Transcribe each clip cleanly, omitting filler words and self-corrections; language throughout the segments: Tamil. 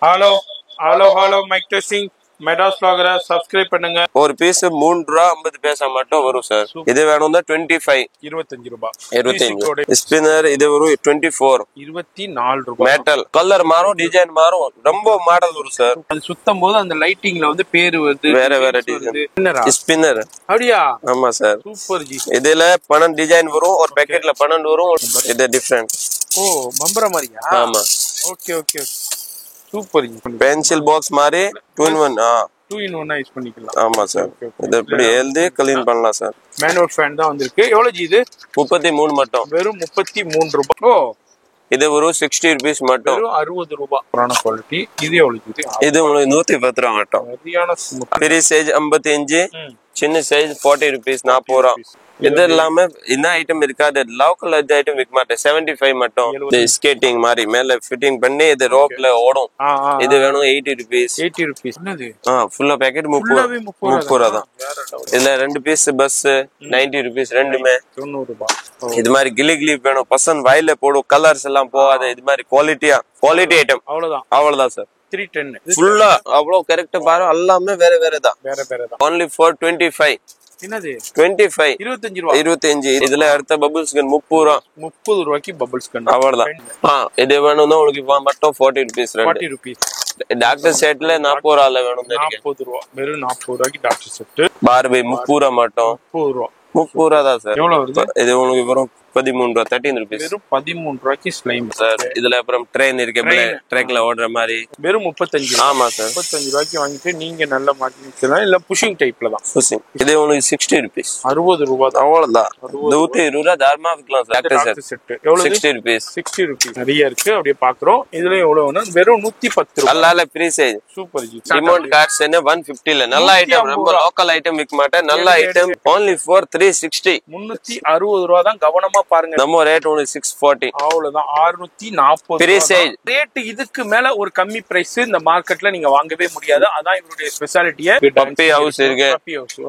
Hello hello hello mic testing மெடாஸ் vlogger சப்ஸ்கிரைப் பண்ணுங்க. ஒரு பீஸ் 3 ரூபா 50 பைசா மட்டும் வரும் சார். இது வேணும்னா 25 25 ரூபாய். 25 ஸ்பின்னர் இது வரும் 24 24 ரூபாய். மெட்டல் கலர் மாறும் டிசைன் மாறும் ரொம்ப மாடல் வரும் சார். அது சுத்தம் போது அந்த லைட்டிங்ல வந்து பேரு வருது வேற வேற டிசைன் ஸ்பின்னர். அப்படியே ஆமா சார். Super G. இதுல 12 டிசைன் வரும் ஒரு பாக்கெட்ல 12 வரும். இது டிஃபரண்ட். ஓ பம்பர மாதிரியா? ஆமா. Okay okay super G. Pencil box மாதிரி 2 in 1 2 in 1 யூஸ் பண்ணிக்கலாம். ஆமா சார். இது இப்படி எழுதி க்ளீன் பண்ணலாம் சார். மேனுவல் ஃபேன் தான் வந்திருக்கு. எவ்வளவு ஜி இது? 33 மட்டும். வெறும் 33 ரூபாய். ஓ இது ஒரு 60 rupees மட்டும். வெறும் 60 ரூபாய். புரான குவாலிட்டி. இது எவ்வளவு இது? இது உங்களுக்கு 110 ரூபாய் மட்டும். சரியான பெரிய சைஸ் 55 சின்ன சைஸ் 40 rupees 40 ரூபாய். இது இல்லாம என்ன ஐட்டம் இருக்காது. லோக்கல் ஐட்டம் விற்க மாட்டேன். 75 மட்டும். ஸ்கேட்டிங் மாதிரி மேல ஃபிட்டிங் பண்ணி இது ரோப்ல ஓடும். இது வேணும் 80 rupees. 80 rupees. என்னது? ஃபுல்லா பாக்கெட் 30 ரூபாய் தான். இதுல 2 பீஸ் பஸ் 90 rupees ரெண்டுமே 90 ரூபாய். இது மாதிரி கிளி கிளி வேணும். பசங்க வாயில போடும். கலர்ஸ் எல்லாம் போகாது. இது மாதிரி குவாலிட்டி ஐட்டம். அவ்வளவுதான் சார். 310 ஃபுல்லா அவ்வளவு கரெக்டா பாரு. எல்லாமே வேற வேற தான். only for 25. என்னது? 25 25 ரூபாய். 25. இதுல அடுத்த பபிள்ஸ் கன் 30 ரூபாய். 30 ரூபாய்க்கு பபிள்ஸ் கன். அவ்வளவுதான். இது வேணும்னா உங்களுக்கு மட்டும் 40 rupees. 40 rupees. டாக்டர் செட்ல 40 ரூபாய்ல வேணும். 40 ரூபாய். வெறும் 40 ரூபாய்க்கு டாக்டர் செட். பார்பி 30 ரூபாய் மட்டும். 30 ரூபாய். 30 ரூபாய் தான் சார். எவ்வளவு வருது? இது உங்களுக்கு வரும் 13 ரூபாய். 13 rupees. வெறும் 13 ரூபாய்க்கு ஸ்லைம் சார். இதுல அப்புறம் ட்ரெயின் இருக்கு. ட்ராக்ல ஓடுற மாதிரி வெறும் 35. ஆமா சார். 35 ரூபாய்க்கு வாங்கிட்டு நீங்க நல்ல மாட்டிக்கலாம். இல்ல புஷிங் டைப்ல தான். இது உங்களுக்கு 60 rupees. 60 ரூபாய். அவ்வளவுதான். 120 ரூபாய் தாராளமா விற்கலாம் சார். டாக்டர் செட் எவ்வளவு? 60 rupees. 60 rupees. நிறைய இருக்கு. அப்படியே பாக்குறோம். இதுல எவ்வளவுனா வெறும் 110 ரூபாய். அல்லால free size. Super ji. Remote cards என்ன 150 ல. நல்ல ஐட்டம். ரொம்ப லோக்கல் ஐட்டம் விற்க மாட்டேன். நல்ல ஐட்டம் only for 360. 360 ரூபாய் தான். கவனமா பாருங்க. நம்ம ரேட் only 640. அவ்வளவுதான். 640 ஃப்ரீ சைஸ். ரேட் இதுக்கு மேல ஒரு கம்மி பிரைஸ் இந்த மார்க்கெட்ல நீங்க வாங்கவே முடியாது. அதான் இவருடைய ஸ்பெஷாலிட்டியே. பப்பி ஹவுஸ் இருக்கு.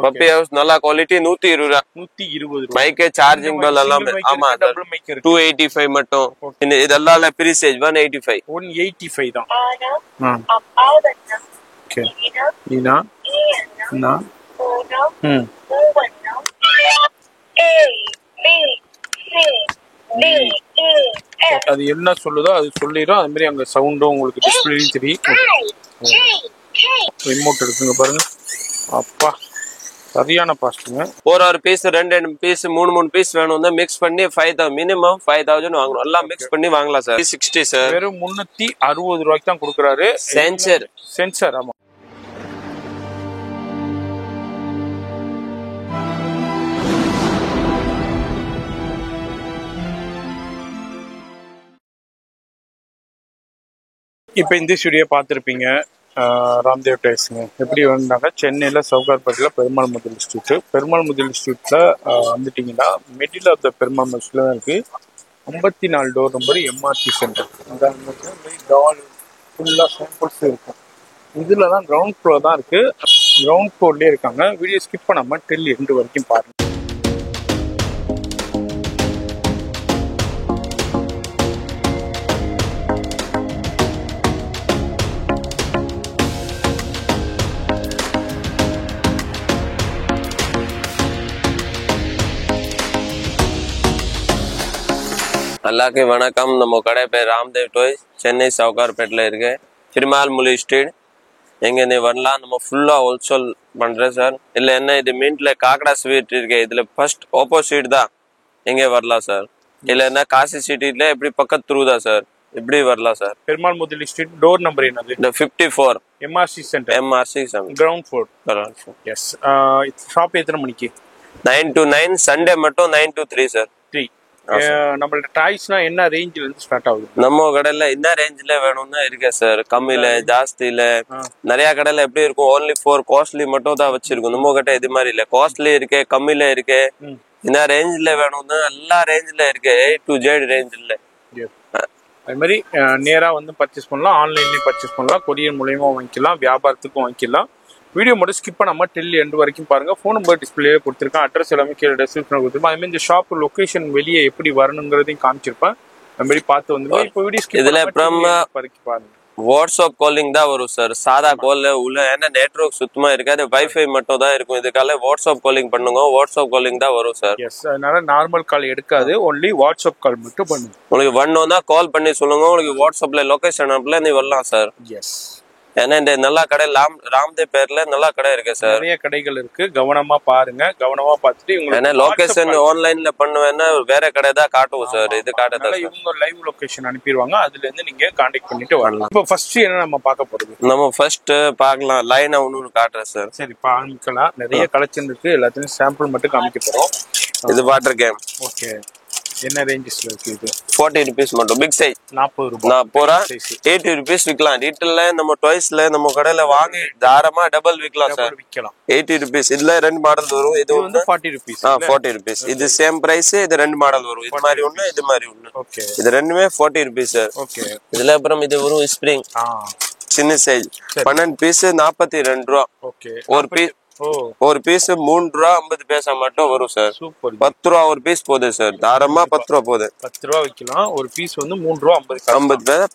பப்பி ஹவுஸ் நல்ல குவாலிட்டி 120 ரூபாய். 120 ரூபாய். மைக் சார்ஜிங் பெல் எல்லாம். ஆமா டபுள் மைக் இருக்கு. 285 மட்டும். இதெல்லாம் ஃப்ரீ சைஸ் 185. 185 தான். ஓகே. ஈனா நா அது என்ன சொல்லுதோ அது சொல்லிடும். அது மாதிரி அங்க சவுண்டும் உங்களுக்கு டிஸ்பிளேலயும் தெரியும். ரிமோட் இருக்குங்க பாருங்க. அப்பா சரியான பாஸ்டுங்க. ஒரு பீஸ் 2 பீஸ் 3 பீஸ் வேணும்னா மிக்ஸ் பண்ணி 5000 மினிமம் 5000 வாங்கணும். எல்லாம் மிக்ஸ் பண்ணி வாங்கலாம் சார். 60 சார். வெறும் 360 ரூபாய்க்கு தான் கொடுக்குறாரு. சென்சர். ஆமா. இப்ப இந்த ஸ்டுடியோ பார்த்துருப்பீங்க. ராம்தேவ் டைல்ஸுங்க. எப்படி வந்தாங்க சென்னையில சவுகார்பேட்டில் பெருமாள் முதல் ஸ்ட்ரீட். பெருமாள் முதல் ஸ்ட்ரீட்ல வந்துட்டீங்கன்னா மிடில் ஆஃப் த பெருமாள் மஸ்ல இருக்கு. 54 டோர் நம்பர் எம்ஆர்சி சென்டர். டால் ஃபுல்லா சாம்பிள்ஸ் இருக்கும். இதுல தான் கிரவுண்ட் ஃப்ளோர் தான் இருக்கு. கிரவுண்ட் ஃப்ளோர்லயே இருக்காங்க. வீடியோ ஸ்கிப் பண்ணாம டில் எண்டு வரைக்கும் பாருங்க. எல்லாருக்கும் வணக்கம். நம்ம கடை பேர் ராம்தேவ் டாய்ஸ். சென்னை சவுகார்பேட்டில் இருக்கு. பெருமாள் முலி ஸ்ட்ரீட். எங்க நீ வரலாம். நம்ம ஃபுல்லா ஹோல்சேல் பண்றேன் சார். இல்ல என்ன இது மீன்ல காக்கடா ஸ்வீட் இருக்கு. இதுல ஃபர்ஸ்ட் ஆப்போசிட் தான். எங்க வரலாம் சார். இல்லன்னா காசி சிட்டில எப்படி பக்கத்து த்ரூ தான் சார். இப்படி வரலாம் சார். பெருமாள் முதலி ஸ்ட்ரீட். டோர் நம்பர் என்னது? 54 MRC centre. MRC centre ground floor. Yes. Shop எத்தனை மணிக்கு? 9 to 9. சண்டே மட்டும் 9 to 3 சார். 3. நம்மளோட டாய்ஸ்னா என்ன ரேஞ்சில இருந்து ஸ்டார்ட் ஆகுது? நம்ம கடையில என்ன ரேஞ்சில வேணும்னா இருக்கு சார். கம்மியில ஜாஸ்தியில நிறைய கடையில எப்படி இருக்கும். only for காஸ்ட்லி மட்டும் தான் வச்சிருக்கோம். நம்ம கடை இது மாதிரி இல்ல. காஸ்ட்லி இருக்கு, கம்மியில இருக்கு. என்ன ரேஞ்சில வேணும்னா எல்லா ரேஞ்சில இருக்கு. A to Z ரேஞ்சில. அது மாதிரி நேரா வந்து பர்ச்சேஸ் பண்ணலாம். ஆன்லைன்லயும் பர்ச்சேஸ் பண்ணலாம். கொரியர் மூலயமா வாங்கிக்கலாம். வியாபாரத்துக்கும் வாங்கிக்கலாம். வீடியோ மட்டும் ஸ்கிப் பண்ணாம டில் எண்டு வரைக்கும் பாருங்க. ஃபோன் நம்பர் டிஸ்பிளே கொடுத்துருக்கேன். அட்ரஸ் எல்லாமே கீழே டிஸ்கிரிப்ஷன் கொடுத்துருப்பேன். அதுமாதிரி இந்த ஷாப் லொகேஷன் வெளியே எப்படி வரணுங்கிறதையும் காமிச்சிருப்பேன். அது மாதிரி பார்த்து வந்து இப்போ வீடியோ ஸ்கிப் இதுல அப்புறம் வரைக்கும் பாருங்க. வாட்ஸ்அப் காலிங் தான் வரும் சார். சாதா கால் உள்ள ஏன்னா நெட்வொர்க் சுத்தமா இருக்காது, வைஃபை மட்டும் தான் இருக்கும். இதுக்கால வாட்ஸ்அப் காலிங் பண்ணுங்க, வாட்ஸ்அப் காலிங் தான் வரும் சார். எஸ், அதனால நார்மல் கால் எடுக்காது, ஒன்லி வாட்ஸ்அப் கால் மட்டும் பண்ணுங்க. உங்களுக்கு வரணும்னா கால் பண்ணி சொல்லுங்க, உங்களுக்கு வாட்ஸ்அப்ல லொகேஷன் அனுப்பல நீ வரலாம் சார். எஸ், ஏன்னா இந்த நல்ல கடை ராம்தேவ் பேர்ல நல்ல கடை இருக்கு சார். நிறைய கடைகள் இருக்கு, கவனமா பாருங்க. கவனமா பார்த்துட்டு ஏன்னா லொகேஷன் ஆன்லைன்ல பண்ணுவேன்னா வேற கடை தான் காட்டுவோம் சார், இது காட்டுதான். இவங்க லைவ் லொகேஷன் அனுப்பிடுவாங்க, அதுல இருந்து நீங்க கான்டாக்ட் பண்ணிட்டு வரலாம். இப்போ ஃபர்ஸ்ட் என்ன நம்ம பார்க்க போறது? நம்ம ஃபர்ஸ்ட் பார்க்கலாம், லைன் ஒன்னு காட்டுறேன் சார். சரி, காமிக்கலாம். நிறைய கலெக்ஷன் இருக்கு, எல்லாத்தையும் சாம்பிள் மட்டும் காமிக்க போறோம். இது வாட்டர் கேம். ஓகே, என்ன ரேஞ்சஸ்ல இருக்கு இது? 40 rupees மட்டும், பிக் சைஸ் 40 ரூபாய். 80 rupees விற்கலாம். ரீட்டெயில்ல நம்ம டாய்ஸ்ல நம்ம கடையில வாங்கி தாராளமா டபுள் விற்கலாம் சார். விற்கலாம். 80 rupees. இதுல ரெண்டு மாடல் வரும். இது வந்து 40 rupees. 40 rupees. இது சேம் பிரைஸ். இது ரெண்டு மாடல் வரும், இது மாதிரி ஒண்ணு, இது மாதிரி ஒண்ணு. ஓகே, இது ரெண்டுமே 40 rupees சார். ஓகே. இதுல அப்புறம் இது வரும் ஸ்ப்ரிங், சின்ன சைஸ் 12 பீஸ் 42 ரூபா. ஓகே, ஒரு பீஸ் 3 ரூபா 50 பைசா மட்டும் வரும் சார். சூப்பர். 10 ரூபா ஒரு பீஸ் போகுது சார், தாராளமா 10 ரூபா போகுது. 10 ரூபா விற்கலாம். ஒரு பீஸ் வந்து 3 ரூபா 50 பைசா.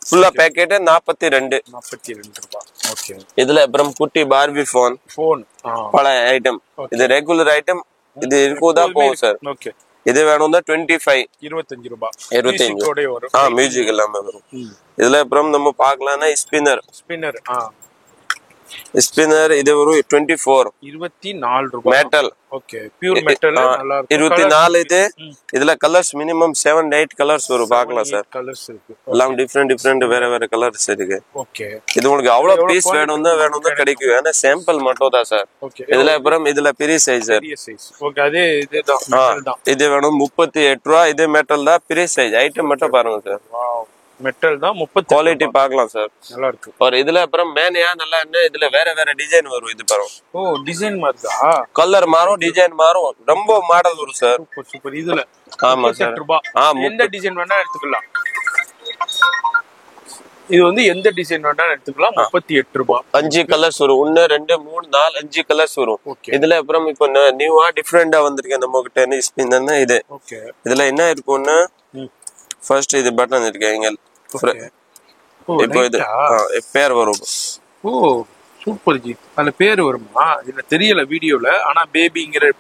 ஃபுல்லா பேக்கெட் 42 ரூபாய். ஓகே. இதுல அப்புறம் குட்டி பார்பி போன் பல ஐட்டம். இது ரெகுலர் ஐட்டம், இது இருக்குதா போகும் சார். ஓகே. இது வேணும் தான் 25 ரூபாய். 25 மியூசிக் எல்லாமே வரும். இதுல அப்புறம் நம்ம பார்க்கலாம்னா ஸ்பின்னர். இது வரும் 24 ரூபாய். மெட்டல். Okay, pure metal. நல்லா இருக்கு. 24 இது. இதுல கலர்ஸ் மினிமம் 7-8 கலர்ஸ் வரும், பார்க்கலாம் சார். கலர்ஸ் இருக்கு, எல்லாம் டிஃபரெண்ட் வேற கலர்ஸ் இருக்கு. ஓகே. இது உங்களுக்கு அவ்வளவு பீஸ் வேணும் தான் கிடைக்கும், ஏன்னா சாம்பிள் மட்டும் தான் சார். ஓகே. இதுல அப்புறம் இதுல பெரிய சைஸ் சார். ஓகே, அதே இதுதான் மெட்டல் தான். இது வேணும் 38 ரூபா. இது மெட்டல் தான், பெரிய சைஸ் ஐட்டம் மட்டும் பாருங்க சார். வாவ், மெட்டல் தான். 30 குவாலிட்டி பார்க்கலாம் சார், நல்லா இருக்கு. ஒரு இதுல அப்புறம் மேனியா நல்லா என்ன, இதுல வேற டிசைன் வரும். இது பாருங்க. ஓ, டிசைன் மாறுதா? கலர் மாறும், டிசைன் மாறும், ரொம்ப மாடல் வரும் சார். சூப்பர். இதுல ஆமா சார். 38 ரூபாய். எந்த டிசைன் வேணா எடுத்துக்கலாம். இது வந்து எந்த டிசைன் வேணா எடுத்துக்கலாம். 38 ரூபாய். 5 கலர்ஸ் வரும். 1 2 3 4 5 கலர்ஸ் வரும். இதுல அப்புறம் இப்போ நியூவா டிஃபரெண்டா வந்திருக்கு நம்ம கிட்ட ஸ்பின்னர். இது ஓகே. இதுல என்ன இருக்கும்னா ஃபர்ஸ்ட் இது பட்டன் இருக்கு இங்க. இப்போ இது பேர் வரும். ஓ, சூப்பர் ஜி. அதுல பேர் வருமா? இதுல தெரியல வீடியோல, ஆனா பேபிங்கிற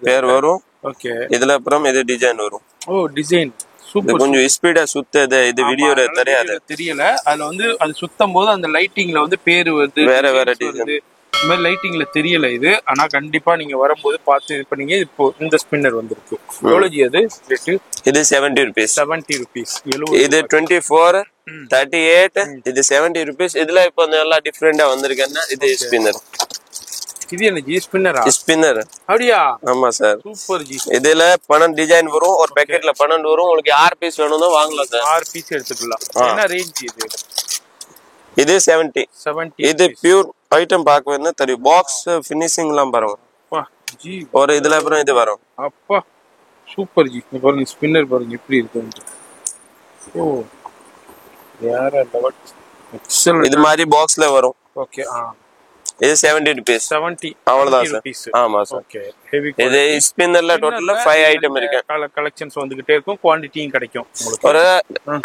பேர் வரும். ஓகே. இதுல அப்புறம் இது டிசைன் வரும். ஓ, டிசைன் சூப்பர். கொஞ்சம் ஸ்பீடா சுத்தது, இது வீடியோல தெரியல. அதுல வந்து அது சுத்தும் போது அந்த லைட்டிங்ல வந்து பேர் வருது, வேற டிசைன். இந்த மாதிரி லைட்டிங்ல தெரியல இது. ஆனா கண்டிப்பா நீங்க வரும்போது பார்த்து இது பண்ணீங்க. இப்போ இந்த ஸ்பின்னர் வந்திருக்கு. எவ்வளவு ஜி அது ரேட்? இது 70 rupees. 70 rupees. இது 24 38. இது 70 rupees. இதுல இப்போ நல்லா டிஃபரெண்டா வந்திருக்குன்னா இது ஸ்பின்னர். இது என்ன ஜி? ஸ்பின்னர். அப்படியா? ஆமா சார். Super G. இதுல 12 டிசைன் வரும், ஒரு பேக்கெட்ல 12 வரும். உங்களுக்கு 6 பீஸ் வேணும்னா வாங்கலாம் சார். 6 பீஸ் எடுத்துக்கலாம். என்ன ரேஞ்ச் இது? இது 70. இது பியூர் ஐட்டம் பார்க்கவேன்னா தெரியும். பாக்ஸ் ஃபினிஷிங் எல்லாம் பாருங்க. ஜி, ஒரு இதுல அப்புறம் இது வரும். அப்பா சூப்பர் ஜி. பாருங்க ஸ்பின்னர் பாருங்க எப்படி இருக்கு. ஓ, வேற லெவல். எக்ஸலென்ட். இது மாதிரி பாக்ஸ்ல வரும். ஓகே. இது 70 rupees. 70 அவ்வளவுதான் சார். ஆமா சார். ஓகே. ஹெவி. இது ஸ்பின்னர்ல டோட்டலா 5 ஐட்டம் இருக்கு. கலெக்ஷன்ஸ் வந்துகிட்டே இருக்கும், குவாண்டிட்டியும் கிடைக்கும் உங்களுக்கு. ஒரு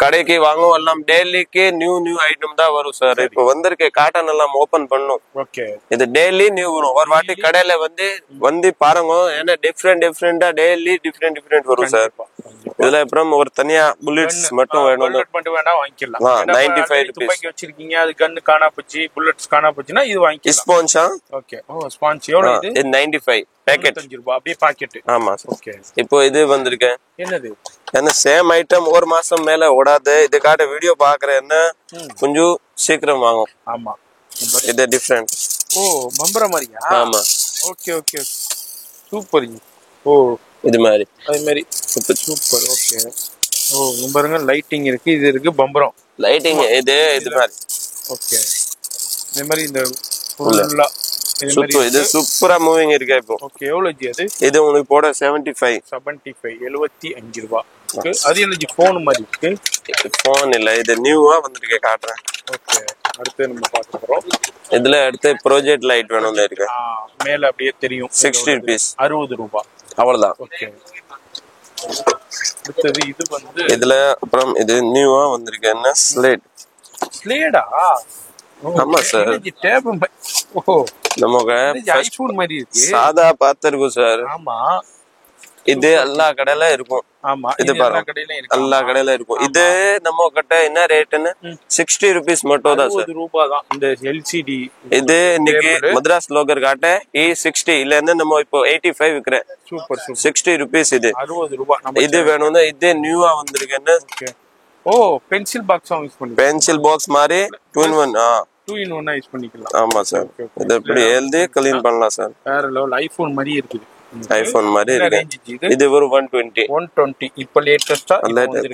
கடைக்கு வாங்குவோம் எல்லாம் டெய்லிக்கு நியூ ஐட்டம் தான் வரும் சார். இப்போ வந்திருக்க காட்டன் எல்லாம் ஓபன் பண்ணும். ஓகே. இது டெய்லி நியூ வரும். ஒரு வாட்டி கடையில வந்து பாருங்க, ஏன்னா டிஃபரெண்டா டெய்லி டிஃபரெண்ட் வரும் சார். இதுல அப்புறம் ஒரு தனியா புல்லட்ஸ் மட்டும் வேணும் வேணா வாங்கிக்கலாம். 95 rupees. துப்பாக்கி வச்சிருக்கீங்க, அது கன்னு காணா போச்சு, புல்லட்ஸ் காணா போச்சுன்னா இது வாங்கிக்கலாம். ஸ்பான்ச்சா? ஓகே. ஓ, ஸ்பான்ச் எவ்வளவு இது? 95 பேக்கெட். 95 ரூபாய் அப்படியே பாக்கெட். ஆமா. ஓகே. இப்போ இது வந்திருக்கு. என்னது? ஏன்னா சேம் ஐட்டம் ஒரு மாசம் மேல ஓடாது. இதுக்காக வீடியோ பாக்குறேன்னா கொஞ்சம் சீக்கிரம் வாங்கும். ஆமா. இது டிஃபரெண்ட். ஓ, பம்பர மாதிரியா? ஆமா. ஓகே. சூப்பர். ஓ, இது மாதிரி அது மாதிரி சூப்பர். ஓகே. ஓ, பாருங்க லைட்டிங் இருக்கு, இது இருக்கு, பம்பரம் லைட்டிங் இது மாதிரி. ஓகே. இந்த மாதிரி இந்த ஃபுல்லா இது சூப்பரா மூவிங் இருக்கு இப்போ. ஓகே. எவ்வளவு ஜி அது? இது உங்களுக்கு போட 75 75 ரூபாய். அது என்ன ஜி போன் மாதிரி இருக்கு? போன் இல்ல, இது நியூவா வந்திருக்கு, காட்டுறேன். ஓகே. அடுத்து நம்ம பார்க்க போறோம். இதுல அடுத்து ப்ராஜெக்ட் லைட் வேணும்னு இருக்கு. மேல அப்படியே தெரியும். 60 rupees. 60 ரூபாய். அவ்வளவுதான். ஓகே. அடுத்தது இது வந்து இதுல அப்புறம் இது நியூவா வந்திருக்கு என்ன ஸ்லேட். ஸ்லேடா? ஆமா சார். டேப். ஓ, நமக்கு ஐபோன் மாதிரி இருக்கு. சாதா பாத்திருக்கும் சார். ஆமா, இது எல்லா கடையில இருக்கும். ஆமா, இது எல்லா பாருங்க, கடையிலும் இருக்கு. எல்லா கடையில இருக்கும். இது நம்ம கிட்ட என்ன ரேட்டுன்னு 60 rupees மட்டும் தான் சார். ₹60 தான் இந்த எல்சிடி. இது இன்னைக்கு மദ്രാസ് லோகர் காட்ட E60 இல்ல இருந்து நம்ம இப்போ 85 விக்கிறேன். Super super. 60 rupees இது. ₹60. இது வேணும்னா இது நியூவா வந்திருக்குன்னு. ஓ, பென்சில் பாக்ஸ் யூஸ் பண்ணி. பென்சில் பாக்ஸ் மாதிரி 2 in 1. 2 in 1 யூஸ் பண்ணிக்கலாம். ஆமா சார். இது இப்படி எழுதி க்ளீன் பண்ணலாம் சார். வேற லெவல். ஐபோன் மாதிரி இருக்குது. ஐபோன் மாதிரி இருக்கு. இது ஒரு 120. இப்ப லேட்டஸ்டா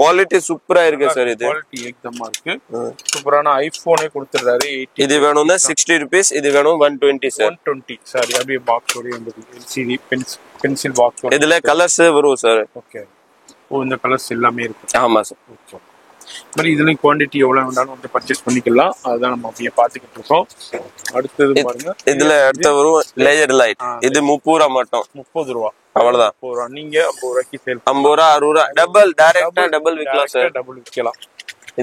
குவாலிட்டி சூப்பரா இருக்கு சார். இது குவாலிட்டி ஏகதமா இருக்கு. சூப்பரான ஐபோனே கொடுத்துறாரு. இது வேணும்னா 60 rupees, இது வேணும் 120 சார். 120 சாரி. அப்படியே பாக்ஸ் ஓட வந்து எல்சிடி பென்சில் பாக்ஸ். இதுல கலர்ஸ் வரும் சார். ஓகே. ஓ, இந்த கலர்ஸ் எல்லாமே இருக்கு. ஆமா சார். ஓகே. மாதிரி இதுலயும் குவாண்டிட்டி எவ்வளவு வேணாலும் வந்து பர்ச்சேஸ் பண்ணிக்கலாம். அதுதான் நம்ம அப்படியே பாத்துக்கிட்டு இருக்கோம். அடுத்தது பாருங்க, இதுல அடுத்த வரும் லேசர் லைட். இது 30 ரூபா மட்டும். ₹30. அவ்வளவுதான். நீங்க 50 ரூபாய்க்கு சேல். 50 ரூபா 60 ரூபா டபுள் டைரக்டா டபுள் விக்கலாம் சார். டபுள் விக்கலாம்.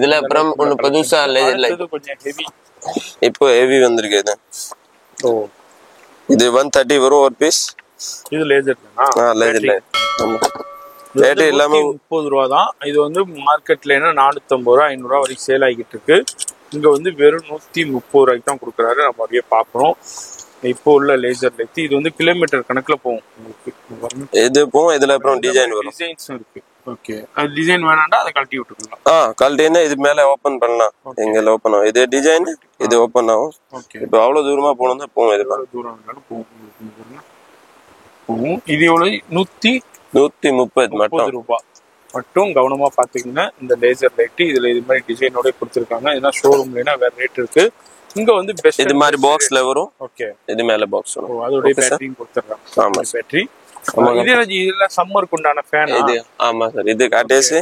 இதுல அப்புறம் ஒன்னு புதுசா லேசர் லைட். கொஞ்சம் ஹெவி. இப்போ ஹெவி வந்திருக்கு இது. ஓ, இது 130 வரும் ஒரு பீஸ். இது லேசர் தானா? Laser light. ஆமா. ரேட் எல்லாமே ₹30 தான். இது வந்து மார்க்கெட்ல என்ன ₹450 ₹500 வரைக்கும் சேல் ஆகிட்டு இருக்கு. இங்க வந்து வெறும் ₹130 தான் கொடுக்குறாரு. நம்ம அப்படியே பாக்குறோம். இப்போ உள்ள லேசர் லைட் இது வந்து கிலோமீட்டர் கணக்குல போகும் உங்களுக்கு. இது போகும். இதுல அப்புறம் டிசைன் வரும். டிசைன்ஸும் இருக்கு. ஓகே. அது டிசைன் வேணாம்டா அதை கழட்டி விட்டுக்கலாம். கழட்டினா இது மேல ஓபன் பண்ணலாம். எங்க ஓபன் ஆகும். இது டிசைன், இது ஓபன் ஆகும். ஓகே. இப்போ அவ்வளவு தூரமா போனோம்னா போகும். இது தூரம் வேணாலும் போகும். இது எவ்வளவு? ₹130 மட்டும். கவனமா பாத்தீங்கன்னா இந்த லேசர் லைட் இதுல இது மாதிரி டிசைனோட கொடுத்திருக்காங்க. இதெல்லாம் ஷோரூம்லனா வேற ரேட் இருக்கு. இங்க வந்து பெஸ்ட் இது மாதிரி பாக்ஸ்ல வரும். ஓகே. இது மேல பாக்ஸ் வரும். அதோட பேட்டரியும் கொடுத்துறாங்க. ஆமா, பேட்டரி. இதுல சம்மருக்கு உண்டான ஃபேன். இது ஆமா சார். இது காட்டேஸ்.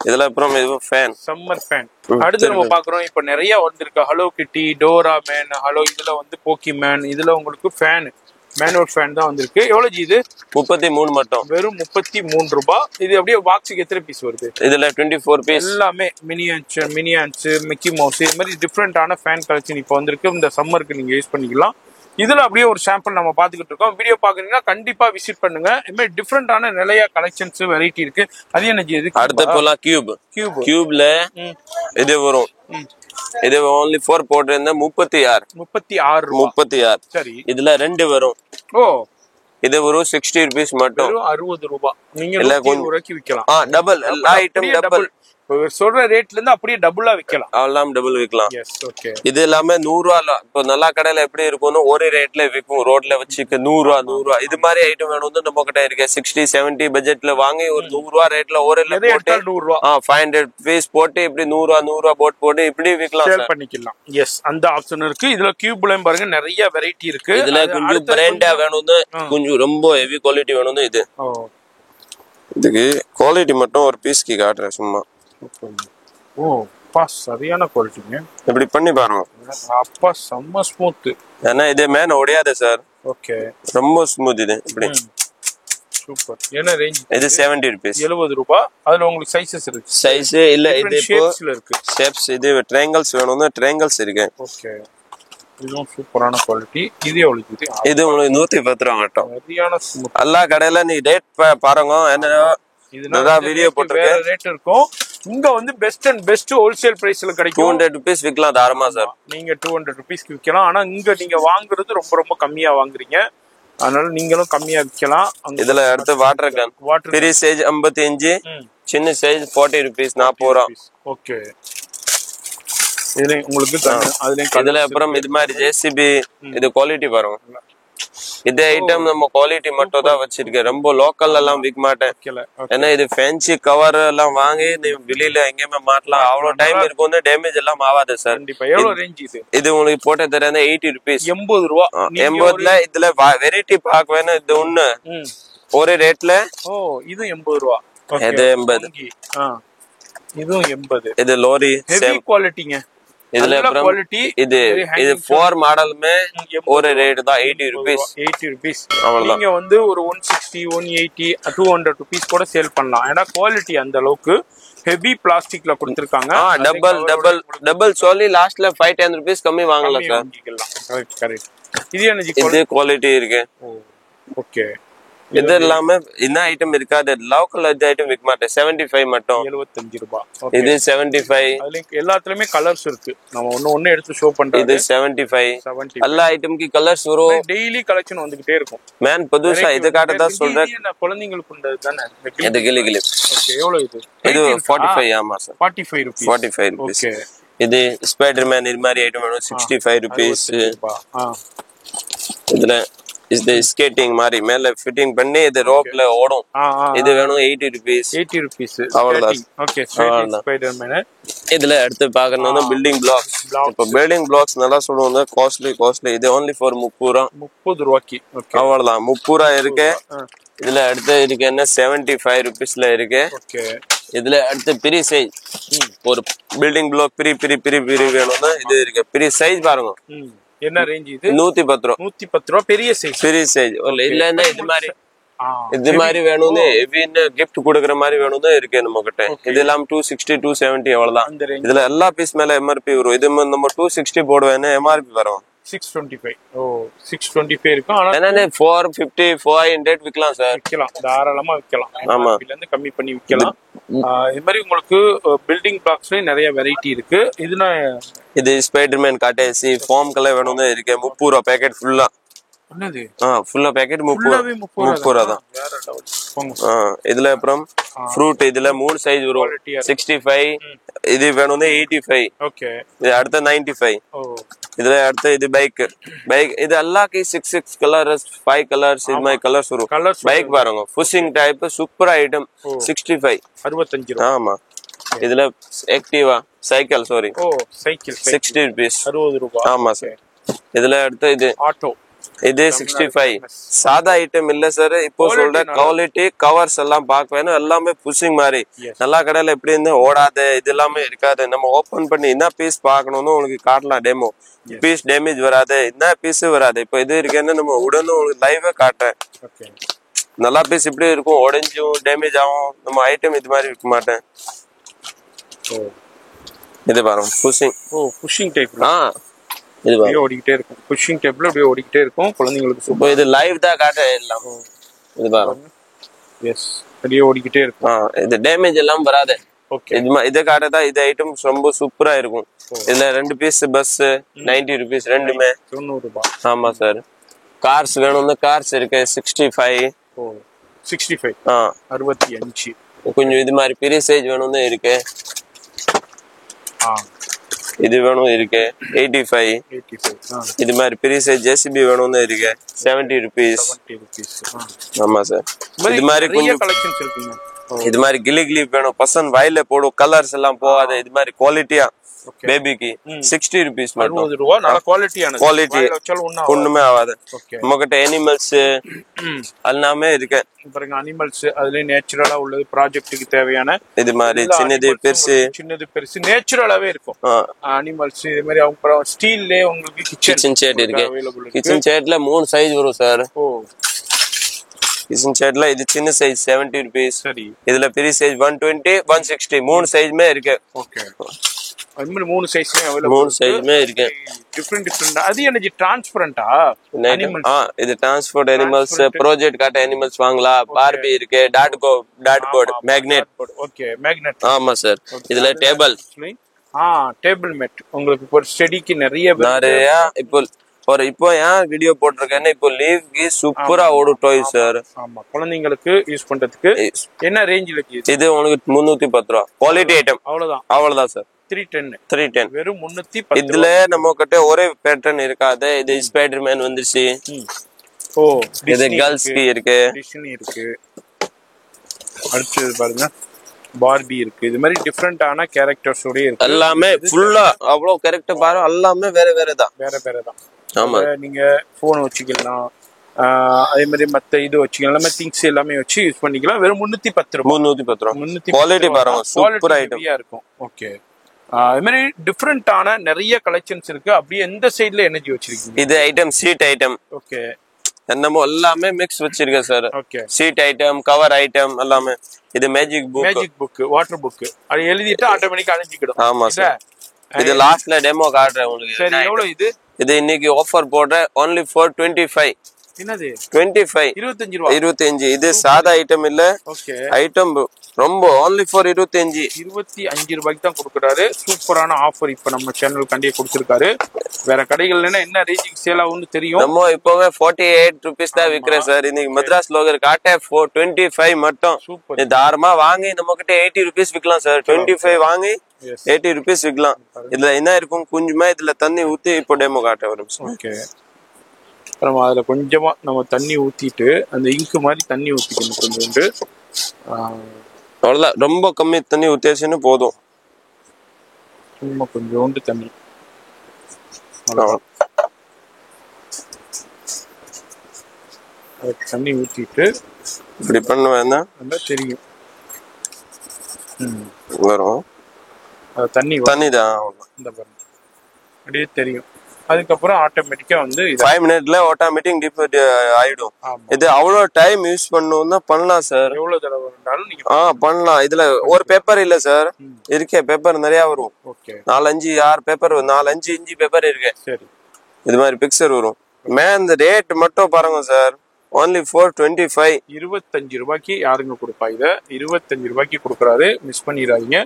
இதுல அப்புறம் இது ஃபேன், சம்மர் ஃபேன். அடுத்து நம்ம பாக்குறோம் இப்ப நிறைய வந்திருக்கு. ஹலோ கிட்டி, டோரா மேன், ஹலோ இதுல வந்து போக்கிமேன். இதுல உங்களுக்கு ஃபேன் மேனுவல் ஃபேன் தான் வந்திருக்கு. எவ்வளவு இது? 33 மட்டும். வெறும் ₹33. இது அப்படியே பாக்ஸுக்கு எத்தனை பீஸ் வருது? இதுல 24 பீஸ். எல்லாமே மினியான்ஸ், மிக்கி மவுஸ், இது மாதிரி டிஃப்ரெண்டான ஃபேன் கலெக்ஷன் இப்போ வந்திருக்கு. இந்த சம்மருக்கு நீங்க யூஸ் பண்ணிக்கலாம். இதுல அப்படியே ஒரு சாம்பிள் நம்ம பாத்துக்கிட்டு இருக்கோம். வீடியோ பாக்குறீங்கன்னா கண்டிப்பா விசிட் பண்ணுங்க. இது மாதிரி டிஃப்ரெண்டான நிறைய கலெக்ஷன்ஸ் வெரைட்டி இருக்கு. அது என்ன இது? அடுத்து போலாம் கியூப்ல இது வரும். இது only 4 போட்டிருந்தா 36. சரி. இதுல 2 வரும். ஓ, இது வரும் 60 rupees மட்டும். ₹60. நீங்க ₹100 விக்கலாம். Double item double. சொல்ற ரேட்ல இருந்து அப்படியே டபுளா விக்கலாம். எல்லாம் டபுள் விக்கலாம். S, okay. இது எல்லாமே ₹100. இப்போ நல்ல கடையில எப்படி இருக்கும்னு ஒரே ரேட்ல விற்கும். ரோட்ல வச்சுக்க ₹100. இது மாதிரி ஐட்டம் வேணும் நம்ம கிட்ட இருக்கு. 60-70 பட்ஜெட்ல வாங்கி ஒரு ₹100 ரேட்ல ஒரே ₹100 500 பீஸ் போட்டு இப்படி ₹100 போட்டு இப்படி விற்கலாம், சேல் பண்ணிக்கலாம். எஸ், அந்த ஆப்ஷன் இருக்கு. இதுல கியூப்லயும் பாருங்க நிறைய வெரைட்டி இருக்கு. இதுல கொஞ்சம் பிராண்டா வேணும்னு, கொஞ்சம் ரொம்ப ஹெவி குவாலிட்டி வேணும்னு இது. இதுக்கு குவாலிட்டி மட்டும் ஒரு பீஸ்க்கு காட்டுறேன் சும்மா. ஓ, அப்பா சரியான குவாலிட்டிங்க. இப்படி பண்ணி பாருங்க. அப்பா செம்ம ஸ்மூத். ஏன்னா இது மேல உடையாது சார். ஓகே. ரொம்ப ஸ்மூத் இது. இப்படி சூப்பர். என்ன ரேஞ்ச்? இது 70 rupees. ₹70. அதுல உங்களுக்கு சைஸஸ் இருக்கு. சைஸ் இல்ல, இது ஷேப்ஸ்ல இருக்கு. ஷேப்ஸ் இது ட்ரையாங்கிள்ஸ் வேணும்னா ட்ரையாங்கிள்ஸ் இருக்கு. ஓகே. இதுவும் சூப்பரான குவாலிட்டி. இது எவ்வளவு? இது உங்களுக்கு 110 ரூபா மட்டும். சரியான ஸ்மூத். எல்லா கடையில நீ ரேட் பாருங்க. என்ன வீடியோ போட்டுருக்கேன். ரேட் இருக்கும். இங்க வந்து பெஸ்ட் ஹோல்சேல் பிரைஸ்ல கிடைக்கும். ₹200 விக்கலாம் தாராளமா சார். நீங்க ₹200 விக்கலாம். ஆனா இங்க நீங்க வாங்குறது ரொம்ப கம்மியா வாங்குறீங்க. அதனால நீங்களும் கம்மியா விக்கலாம். இதுல அடுத்து வாட்டர் கேன். பெரிய சைஸ் 55, சின்ன சைஸ் ₹40 40 ரூபா. ஓகே. இதுல உங்களுக்கு இதுல அப்புறம் இது மாதிரி ஜேசிபி. இது குவாலிட்டி பாருங்க. இது ஐட்டம் நம்ம குவாலிட்டி மட்டும் தான் வச்சிருக்கேன். ரொம்ப லோக்கல் எல்லாம் விற்க மாட்டேன். ஏன்னா இது ஃபேன்சி கவர் எல்லாம் வாங்கி நீ வெளியில எங்கேயுமே மாட்டலாம். அவ்வளவு டைம் இருக்கும், டேமேஜ் எல்லாம் ஆகாது சார். இது உங்களுக்கு போட்டு தரேன் ₹80. ₹80. இதுல வெரைட்டி பார்க்கவேன்னு இது ஒண்ணு ஒரே ரேட்ல. இது ₹80. இது 80. இதுவும் 80. இது லோரி ஹெவி குவாலிட்டிங்க. இதுல அப்புறம் இது 4 மாடலுமே ஒரு ரேட் தான் ₹80. அவ்வளவுதான். நீங்க வந்து ஒரு 160 180 ₹200 கூட சேல் பண்ணலாம். ஏன்னா குவாலிட்டி அந்த அளவுக்கு. ஹெவி பிளாஸ்டிக்ல கொடுத்திருக்காங்க. டபுள் சொல்லி லாஸ்ட்ல 5-10 rupees கம்மி வாங்கலாம் சார். Correct correct. இது என்ன இது குவாலிட்டி இருக்கு. ஓகே. இது இல்லாம என்ன ஐட்டம் இருக்காது, லோக்கல் ஐட்டம் விற்க மாட்டேன். 75 மட்டும், 75 ரூபாய். இது 75. அதுல எல்லாத்துலயுமே கலர்ஸ் இருக்கு, நம்ம ஒண்ணு எடுத்து ஷோ பண்றோம். இது 75. எல்லா ஐட்டம்க்கு கலர்ஸ் வரும். டெய்லி கலெக்ஷன் வந்துகிட்டே இருக்கும் மேன். புதுசா இது காட்டதா சொல்றேன். குழந்தைங்களுக்கு உண்டது தானே இது கிளி. ஓகே. எவ்வளவு இது? இது 45. ஆமா சார், 45 ரூபாய். 45 rupees. ஓகே. இது ஸ்பைடர்மேன் இது மாதிரி ஐட்டம் வேணும் 65 rupees. இதுல இது ஸ்கேட்டிங் மாதிரி மேல ஃபிட்டிங் பண்ணி இது ரோப்ல ஓடும். இது வேணும் 80 rupees. 80 rupees. அவ்வளவுதான். ஓகே. ஸ்பைடர்மேன். இதுல அடுத்து பாக்கணும்னா பில்டிங் பிளாக்ஸ். இப்போ பில்டிங் பிளாக்ஸ் நல்லா சொல்லுவாங்க, காஸ்ட்லி. இது only for 30 ரூபாய்க்கு. ஓகே. அவ்வளவுதான். 30 இருக்கு. இதுல அடுத்து இருக்கு என்ன 75 rupeesல இருக்கு. ஓகே. இதுல அடுத்து பெரிய சைஸ் ஒரு பில்டிங் பிளாக் பெரிய வேணும்னா இது இருக்கு. பெரிய சைஸ் பாருங்க. என்ன ரேஞ்ச் இது? 110 ரூபாய். 110 ரூபாய் பெரிய சைஸ். இல்லன்னா இது மாதிரி வேணும்னு கிஃப்ட் கொடுக்குற மாதிரி வேணும்னு இருக்கு நம்ம கிட்ட. இது எல்லாம் 260 270 அவ்வளவுதான். இதுல எல்லா பீஸ் மேல எம்ஆர்பி வரும். இது நம்ம 260 போடுவேன்னு எம்ஆர்பி வரும் 625. ஓ 625 இருக்கும். ஆனா என்னன்னா 450 400 விக்கலாம் சார். விக்கலாம், தாராளமா விக்கலாம். ஆமா, இதுல இருந்து கம்மி பண்ணி விக்கலாம். இது மாதிரி உங்களுக்கு பில்டிங் பிளாக்ஸ்ல நிறைய வெரைட்டி இருக்கு. இது ஸ்பைடர்மேன் காட்டேசி ஃபார்ம் கலர் வேணும்னு இருக்கு. 30 ரூபாய் பேக்கெட் ஃபுல்லா. என்னது? ஃபுல்லா பேக்கெட் 30 ரூபாய் தான். இதுல அப்புறம் ஃப்ரூட் இதுல 3 சைஸ் வரும். 65 இது வேணும்னா 85. ஓகே. இது அடுத்த 95. இதுல அடுத்த இது பைக் இது எல்லாக்கு 6 கலர்ஸ் 5 கலர்ஸ் இது மாதிரி கலர்ஸ் வரும். பைக் பாருங்க, புஷிங் டைப் சூப்பர் ஐட்டம் 65. 65. ஆமா. இதுல ஆக்டிவா சைக்கிள் சைக்கிள் 60 rupees. 60 ரூபாய். ஆமா சார். இதுல அடுத்த இது ஆட்டோ இது 65. சாதா ஐட்டம் இல்ல சார். இப்போ சொல்ற குவாலிட்டி கவர்ஸ் எல்லாம் பார்க்கணும். எல்லாமே புஷிங் மாதிரி நல்லா கடையில எப்படி இருந்து ஓடாது இது எல்லாமே இருக்காது. நம்ம ஓபன் பண்ணி என்ன பீஸ் பாக்கணும்னு உங்களுக்கு காட்டலாம். டெமோ பீஸ் டேமேஜ் வராது, என்ன பீஸ் வராது. இப்போ இது இருக்கேன்னு நம்ம உடனே உங்களுக்கு லைவா காட்டுறேன். நல்லா பீஸ் இப்படி இருக்கும், உடஞ்சும் டேமேஜ் ஆகும். நம்ம ஐட்டம் இது மாதிரி விற்க மாட்டேன். இது பாருங்க புஷிங் டைப். இது ஓடிக்கிட்டே இருக்கும். புஷிங் டேப்ல அப்படியே ஓடிக்கிட்டே இருக்கும். குழந்தைங்களுக்கு சூப்பர். இது லைவ் தான் காட்ட எல்லாம். இது பாருங்க. எஸ், அப்படியே ஓடிக்கிட்டே இருக்கும். இது டேமேஜ் எல்லாம் வராது. ஓகே. இது காட்டதா இது ஐட்டம் ரொம்ப சூப்பரா இருக்கும். இதுல 2 பீஸ் பஸ் 90 rupees ரெண்டுமே 90 ரூபாய். ஆமா சார். கார்ஸ் வேணும்னா கார்ஸ் இருக்கு 65. 65 65. கொஞ்சம் இது மாதிரி பெரிய சைஸ் வேணும்னு இருக்கு. இது வேணும் இருக்கு 85. இது மாதிரி பெரிய சைஸ் ஜேசிபி வேணும்னு இருக்கு 70 rupees. ஆமா சார். இது மாதிரி கொஞ்சம் கலெக்ஷன்ஸ் இருக்குங்க. இது மாதிரி கிளி வேணும், பசங்க வயல்ல போடும், கலர்ஸ் எல்லாம் போகாது. இது மாதிரி குவாலிட்டியா பேபிக்கு 60 rupees மட்டும். 60 ரூபாய். நல்ல குவாலிட்டியான குவாலிட்டி ஒண்ணுமே ஆகாது. நம்மகிட்ட அனிமல்ஸ் எல்லாமே இருக்கு. பாருங்க, அனிமல்ஸ் அதுல நேச்சுரலா உள்ளது, ப்ராஜெக்ட்டுக்கு தேவையான இது மாதிரி சின்னது பெருசு நேச்சுரலாவே இருக்கும். அனிமல்ஸ் இது மாதிரி அவங்க ஸ்டீல்லே உங்களுக்கு கிச்சன் செட் இருக்கு. கிச்சன் செட்ல 3 சைஸ் வரும் சார். கிச்சன் செட்ல இது சின்ன சைஸ் 70 rupees. சரி. இதுல பெரிய சைஸ் 120 160 3 சைஸ்மே இருக்கு. ஓகே. அது மாதிரி 3 சைஸ்மே அவேலபிள். 3 சைஸ்மே இருக்கு. டிஃபரண்ட். அது என்ன டிரான்ஸ்பரண்டா? இது டிரான்ஸ்போர்ட் அனிமல்ஸ், ப்ராஜெக்ட் காட்ட அனிமல்ஸ் வாங்கலாம். பார்பி இருக்கு, dot board, magnet. Okay, magnet. ஆமா சார். இதுல டேபிள் டேபிள் மேட் உங்களுக்கு ஒரு ஸ்டடிக்கு நிறைய இப்போ ஏன் வீடியோ போட்டிருக்கேன்னா இப்போ லீவ்க்கு சூப்பரா ஓடும் டாய் சார். ஆமா, குழந்தைங்களுக்கு யூஸ் பண்றதுக்கு. என்ன ரேஞ்சில இருக்கு இது? உங்களுக்கு 310 ரூபாய். Quality item. அவ்வளவுதான் சார். 310 வெறும் 310. இதுல நம்ம கிட்ட ஒரே பேட்டர்ன் இருக்காது. இது ஸ்பைடர்மேன் வந்துருச்சு. இது கேர்ள்ஸ்க்கு இருக்கு. டிஸ்னி இருக்கு. அடுத்து பாருங்க, பார்பி இருக்கு. இது மாதிரி டிஃபரெண்டான கேரக்டர்ஸோட இருக்கு. எல்லாமே ஃபுல்லா அவ்வளவு கேரக்டர் பாரு, எல்லாமே வேற தான். ஆமா, நீங்க போன் வச்சுக்கலாம், அதே மாதிரி மத்த இது வச்சுக்கலாம். எல்லாமே திங்ஸ் எல்லாமே வச்சு யூஸ் பண்ணிக்கலாம். வெறும் 310 ரூபாய். 310 ரூபாய். குவாலிட்டி பாருங்க, சூப்பர் ஐட்டம் இருக்கும். ஓகே. அது மாதிரி டிஃபரெண்டான நிறைய கலெக்ஷன்ஸ் இருக்கு. அப்படியே எந்த சைடுல எனர்ஜி வச்சிருக்கீங்க? இது ஐட்டம் சீட் ஐட்டம். ஓகே. என்னமோ எல்லாமே மிக்ஸ் வச்சிருக்கேன் sir. Okay. Seat item, cover item எல்லாமே. இது மேஜிக் புக், வாட்டர் புக். அது எழுதிட்டு ஆட்டோமேட்டிக்கா அழிஞ்சிக்கிடும். ஆமா சார். இது லாஸ்ட்ல டெமோ காட்டுறேன் உங்களுக்கு. சரி, எவ்வளவு இது? இது இன்னைக்கு ஆஃபர் போடுறேன் only for 25. என்னது? 25. 25 ரூபாய். 25. இது சாதா ஐட்டம் இல்ல. ஓகே. ஐட்டம் ரொம்ப only for 25. 25 ரூபாய்க்கு தான் கொடுக்குறாரு. சூப்பரான ஆஃபர் இப்ப நம்ம சேனல் கண்டியே கொடுத்திருக்காரு. வேற கடைகள்ல என்ன ரேஞ்சிங் சேல் ஆகும்னு தெரியும். நம்ம இப்பவே 48 rupees தான் விக்கிறேன் சார். இன்னைக்கு மദ്രാஸ் லோகர் காட்ட 25 மட்டும். சூப்பர். தாராளமா வாங்கி நம்ம கிட்ட 80 rupees விக்கலாம் சார். 25 வாங்கி 80 rupees விக்கலாம். இதுல என்ன இருக்கும்? கொஞ்சமா இதுல தண்ணி ஊத்தி இப்போ டெமோ காட்ட வரும். ஓகே. நம்ம அதுல கொஞ்சமா நம்ம தண்ணி ஊத்திட்டு அந்த இங்கு மாதிரி தண்ணி ஊத்திக்கணும் கொஞ்சோண்டு. அவ்வளவுதான். ரொம்ப கம்மி தண்ணி ஊத்தியாச்சுன்னு போதும். சும்மா கொஞ்சோண்டு தண்ணி. தண்ணி ஊத்திட்டு இப்படி பண்ணுவேன்னா நல்லா தெரியும் வரும். தண்ணி தான் இந்த பாருங்க அப்படியே தெரியும். அதுக்கப்புறம் ஆட்டோமேட்டிக்கா வந்து 5 minutesல ஆட்டோமேட்டிக் டிப் ஆயிடும். இது அவ்வளவு டைம் யூஸ் பண்ணணும்னா பண்ணலாம் சார். எவ்வளவு தடவை வேணாலும் நீங்க பண்ணலாம். இதுல ஒரு பேப்பர் இல்ல சார், இருக்கே பேப்பர் நிறைய வரும். ஓகே. 4 5 6 பேப்பர், 4 5 இன்ச் பேப்பர் இருக்கு. சரி. இது மாதிரி பிக்சர் வரும். இந்த ரேட் மட்டும் பாருங்க சார், only for 25. 25 ரூபாய்க்கு யாருங்க கொடுப்பா? இத 25 ரூபாய்க்கு கொடுக்குறாரு. மிஸ் பண்ணிடாதீங்க.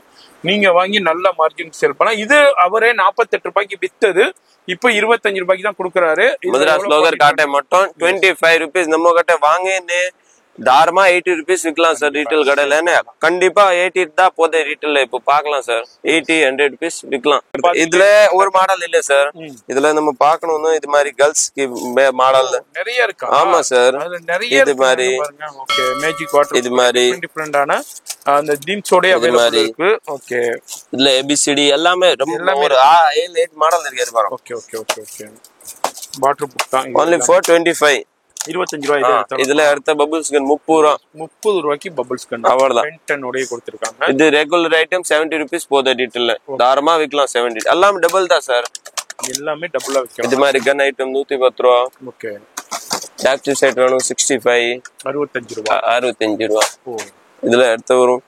நீங்க வாங்கி நல்ல மார்ஜின் சேல் பண்ணலாம். இது அவரே 48 ரூபாய்க்கு வித்தது, இப்ப 25 ரூபாய்க்கு தான் கொடுக்குறாரு. மദ്രാஸ் லோகர் காட்டை மட்டும் 25 rupees. நம்ம கிட்ட வாங்கினே தாராளமா 80 rupees விக்கலாம் சார் ரீட்டைல் கடையில. கண்டிப்பா 80 தான் போதே ரீட்டைல். இப்போ பாக்கலாம் சார், 80 100 rupees விக்கலாம். இதுல ஒரு மாடல் இல்ல சார். இதுல நம்ம பாக்கணும்னா இது மாதிரி கேர்ள்ஸ்க்கு மாடல் நிறைய இருக்கு. ஆமா சார். நிறைய இது மாதிரி ஓகே. மேஜிக் வாட்டர் இது மாதிரி டிஃபரெண்டான அந்த தீம்ஸோட அவைலபிள் இருக்கு. ஓகே. இதுல ABCD எல்லாமே ரொம்ப ஒரு 7 8 மாடல் இருக்கு பாருங்க. Okay okay okay okay. Water book தான் only for 25. 25 ரூபாய். இதுல அடுத்த பபிள்ஸ் கன் 30 ரூபாய்க்கு பபிள்ஸ் கன் அவ்வளவுதான். 10 ஓட கொடுத்திருக்காங்க. இது ரெகுலர் ஐட்டம் 70 rupees போதே டீடைல்ல. தாராளமா விக்கலாம் 70. எல்லாமே டபுள் தான் சார். எல்லாமே டபுளா விக்கலாம். இது மாதிரி கன் ஐட்டம் 110 ரூபா. ஓகே. டாக்டர் செட் வேணும் 65. 65 ரூபாய். 65 ரூபா. ஓ. இதுல அடுத்து வரும்.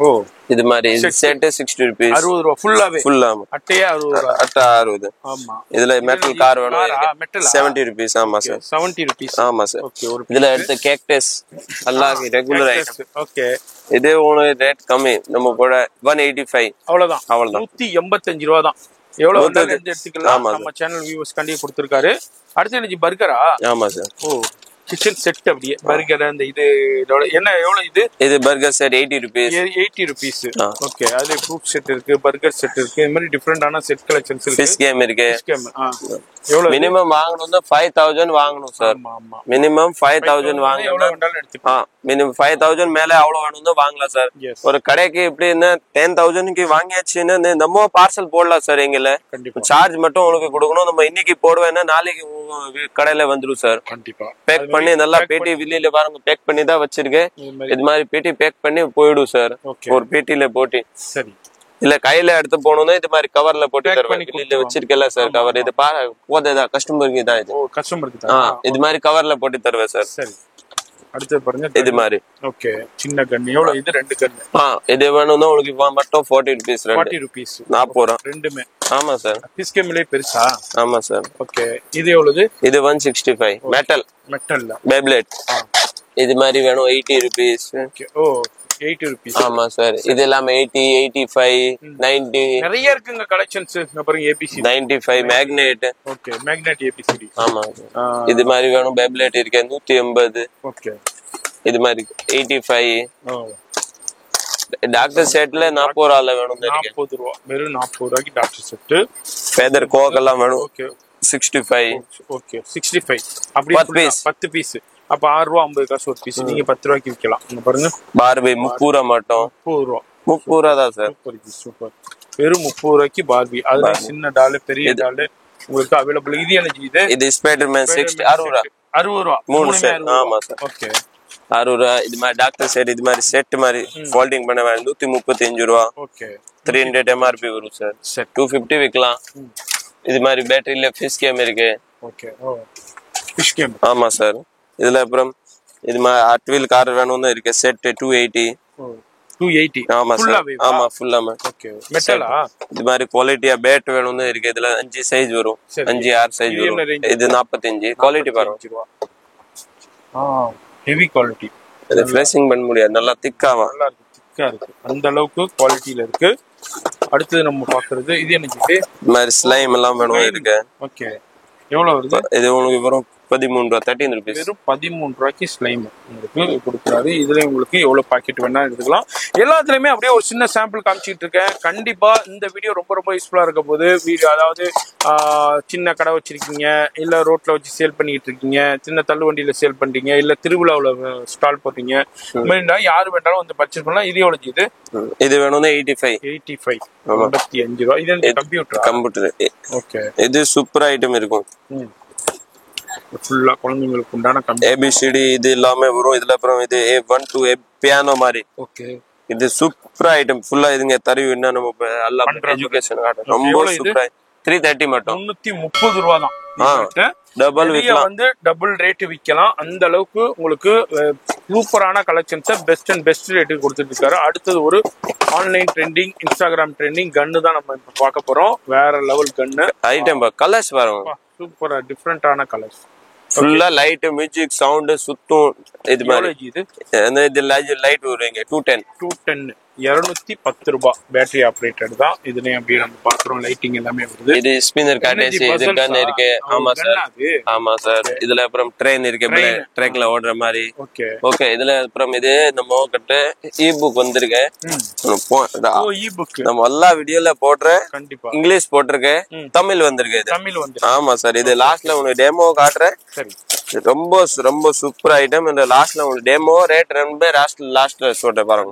ஓ. இது மாதிரி செட் 60 rupees. 60 ரூபாய் ஃபுல்லாவே. ஃபுல்லாமா. அட்டையே 60 ரூபாய். அட்டை 60. ஆமா. இதுல மெட்டல் கார் வேணும் 70 rupees. ஆமா சார். 70 rupees. ஆமா சார். ஓகே. இதுல அடுத்து கேக்டஸ் எல்லாமே ரெகுலர் ஐட்டம். ஓகே. இது ஒன்னு ரேட் கம்மி. நம்ம கூட 185. அவ்வளவுதான். 185 ரூபாய் தான். எவ்வளவு வேணாலும் எடுத்துக்கலாம். நம்ம சேனல் வியூவர்ஸ் கண்டிப்பா கொடுத்திருக்காரு. அடுத்து என்ன பர்கரா? ஆமா சார். ஓ. கிச்சன் செட் அப்படியே பர்கர் அந்த இது என்ன எவ்வளவு இது? இது burger set 80 rupees. 80 rupees. Okay. அதுல ஃப்ரூட் செட் இருக்கு, பர்கர் செட் இருக்கு, இந்த மாதிரி டிஃபரெண்டான செட் கலெக்ஷன்ஸ் இருக்கு. ஃபிஷ் கேம் இருக்கு. ஃபிஷ் கேம் எவ்வளவு? மினிமம் வாங்கணும்னா 5000 வாங்கணும் சார். ஆமா. மினிமம் 5000 வாங்கணும். எவ்வளவு வேணாலும் எடுத்துக்கலாம். மினிமம் 5000 மேல அவ்வளவு வேணும்னா வாங்கலாம் சார். ஒரு கடைக்கு எப்படின்னா 10000க்கு வாங்கியாச்சுன்னா நம்ம பார்சல் போடலாம் சார். எங்கல சார்ஜ் மட்டும் உங்களுக்கு கொடுக்கணும். நம்ம இன்னைக்கு போடுவேன்னா நாளைக்கு கடையில வந்துடும் சார். கண்டிப்பா பேக் பண்ணி நல்லா பேட்டி வெளியில பாருங்க பேக் பண்ணி தான் வச்சிருக்கேன். இது மாதிரி பேட்டி பேக் பண்ணி போயிடும் சார். ஒரு பேட்டியில போட்டி. சரி. இல்ல கையில எடுத்து போகணும்னா இது மாதிரி கவர்ல போட்டு தருவேன். வெளியில வச்சிருக்கல சார் கவர். இது பாரு போதேதா கஸ்டமருக்கு தான் இது. கஸ்டமருக்கு தான். இது மாதிரி கவர்ல போட்டு தருவேன் சார். சரி. அடுத்து பாருங்க இது மாதிரி. ஓகே. சின்ன கன் எவ்வளவு? இது 2 கன். இது வேணும்னா உங்களுக்கு மட்டும் 40 rupees. 40 rupees. 40 ரூபா ரெண்டுமே. ஆமா சார். ஃபிஷ் கேம்லே பெருசா? ஆமா சார். ஓகே. இது எவ்வளவு? இது 165. மெட்டல்ல பேப்லேட். இது மாதிரி வேணும் 80 rupees. ஓகே. ஓ 80 rupees. ஆமா சார். இது எல்லாமே 80 85 90 நிறைய இருக்குங்க கலெக்ஷன்ஸ். பாருங்க ABCD 95 magnet. Okay. Magnet ABCD. ஆமா. இது மாதிரி வேணும் பேப்லேட் இருக்கு 180. ஓகே. இது மாதிரி 85. டாக்டர் செட்ல 40 ரூபால வேணும். 40 ரூபா. வெறும் 40 ரூபாய்க்கு டாக்டர் செட். ஃபெதர் கோக் எல்லாம் வேணும். ஓகே. 65. ஓகே. 65. அப்படியே 10 பீஸ். அப்ப 6 ரூபா 50 காசு ஒரு பீஸ். நீங்க 10 ரூபாய்க்கு விக்கலாம். இங்க பாருங்க. பார்பி 30 ரூபா மட்டும். 30 ரூபா. 30 ரூபா தான் சார். சூப்பர். வெறும் 30 ரூபாய்க்கு பார்பி. அதுல சின்ன டால் பெரிய டால் உங்களுக்கு அவைலபிள். இது என்ன? இது ஸ்பைடர்மேன் 60 ரூபா. 60 ரூபா. 3 செட். ஆமா சார். ஓகே. 60 ரூபா. இது மாதிரி டாக்டர் செட் இது மாதிரி செட் மாதிரி ஃபோல்டிங் பண்ண வேணும் 135 ரூபா. ஓகே. 300 MRP வரும் சார். 250 விக்கலாம். இது மாதிரி பேட்டரியில ஃபிஷ் கேம் இருக்கு. ஓகே. Fish game. ஆமா சார். இதுல அப்புறம் இது அட்வில் கார் வேணும்னு இருக்கு. செட் 280. 280. ஆமா சார். ஆமா ஃபுல்லாமே. ஓகே. மெட்டலா? இது மாதிரி குவாலிட்டியா பேட் வேணும்னு இருக்கு. இதுல 5 சைஸ் வரும். 5 6 சைஸ் வரும். இது 45. குவாலிட்டி பாருங்க. Heavy quality. இது ஃப்ரெஷிங் பண்ண முடியாது. நல்லா திக்காவா. நல்லா இருக்கு. திக்கா இருக்கு. அந்த அளவுக்கு குவாலிட்டில இருக்கு. அடுத்து நம்ம பாக்குறது இது என்னது? இது மாதிரி ஸ்லைம் எல்லாம் வேணும் இருக்கு. ஓகே. எவ்வளவு வருது? இது உங்களுக்கு வரும் 13 ரூபாய். 13 rupees. வெறும் 13 ரூபாய்க்கு ஸ்லைம் உங்களுக்கு கொடுக்குறாரு. இதுல உங்களுக்கு எவ்வளவு பாக்கெட் வேணா எடுத்துக்கலாம். எல்லாத்துலயுமே அப்படியே ஒரு சின்ன சாம்பிள் காமிச்சிட்டு இருக்கேன். கண்டிப்பா இந்த வீடியோ ரொம்ப ரொம்ப யூஸ்ஃபுல்லா இருக்க போது. வீடியோ அதாவது சின்ன கடை வச்சிருக்கீங்க, இல்ல ரோட்ல வச்சு சேல் பண்ணிட்டு இருக்கீங்க, சின்ன தள்ளு வண்டியில சேல் பண்றீங்க, இல்ல திருவிழாவுல ஸ்டால் போட்டீங்க, யாரு வேண்டாலும் வந்து பர்ச்சேஸ் பண்ணலாம். இது எவ்வளவு? இது வேணும்னா 85. 85 ரூபாய். இது கம்ப்யூட்டர். ஓகே. இது சூப்பர் ஐட்டம் இருக்கும். ஃபுல்லா குழந்தைங்களுக்கு உண்டான ABCD இது எல்லாமே வரும். இதுல அப்புறம் இது A1 to பியானோ மாதிரி. ஓகே. இது சூப்பர் ஐட்டம். ஃபுல்லா இதுங்க தருவி என்ன நம்ம எல்லாம் எஜுகேஷன் ரொம்ப சூப்பரா. 330 மட்டும். 330 ரூபாய் தான். டபுள் வந்து டபுள் ரேட் விக்கலாம். அந்த அளவுக்கு உங்களுக்கு சூப்பரான கலெக்ஷன்ஸை பெஸ்ட் அண்ட் பெஸ்ட் ரேட்டுக்கு கொடுத்துட்டு இருக்காரு. அடுத்தது ஒரு ஆன்லைன் ட்ரெண்டிங், இன்ஸ்டாகிராம் ட்ரெண்டிங் கன்னு தான் நம்ம இப்ப பார்க்க போறோம். வேற லெவல் கன்னு ஐட்டம். கலர்ஸ் பாருங்க. சூப்பரா டிஃபரெண்டான கலர்ஸ். ஃபுல்லா லைட், மியூசிக், சவுண்ட் சுத்தும். இது மாதிரி இது லைட் வருவீங்க. 210 210 ரூபாய். பேட்டரி ஆபரேட்டட் தான். இதுலயும் அப்படியே நம்ம பாக்குறோம். லைட்டிங் எல்லாமே வருது. இது ஸ்பின்னர் காட்டேஜ். இது கன் இருக்கு. ஆமா சார். ஆமா சார். இதுல அப்புறம் ட்ரெயின் இருக்கு. ட்ரெக்ல ஓடுற மாதிரி. ஓகே. இதுல அப்புறம் இது நம்ம கிட்ட இ-புக் வந்திருக்கு. நம்ம எல்லா வீடியோல போடுறேன். கண்டிப்பா இங்கிலீஷ் போட்டிருக்கேன், தமிழ் வந்திருக்கு. ஆமா சார். இது லாஸ்ட்ல உங்களுக்கு டெமோ காட்டுறேன். ரொம்ப ரொம்ப சூப்பர் ஐட்டம். இந்த லாஸ்ட்ல உங்களுக்கு டெமோ ரேட் ரொம்ப லாஸ்ட்ல சொல்ற பாருங்க.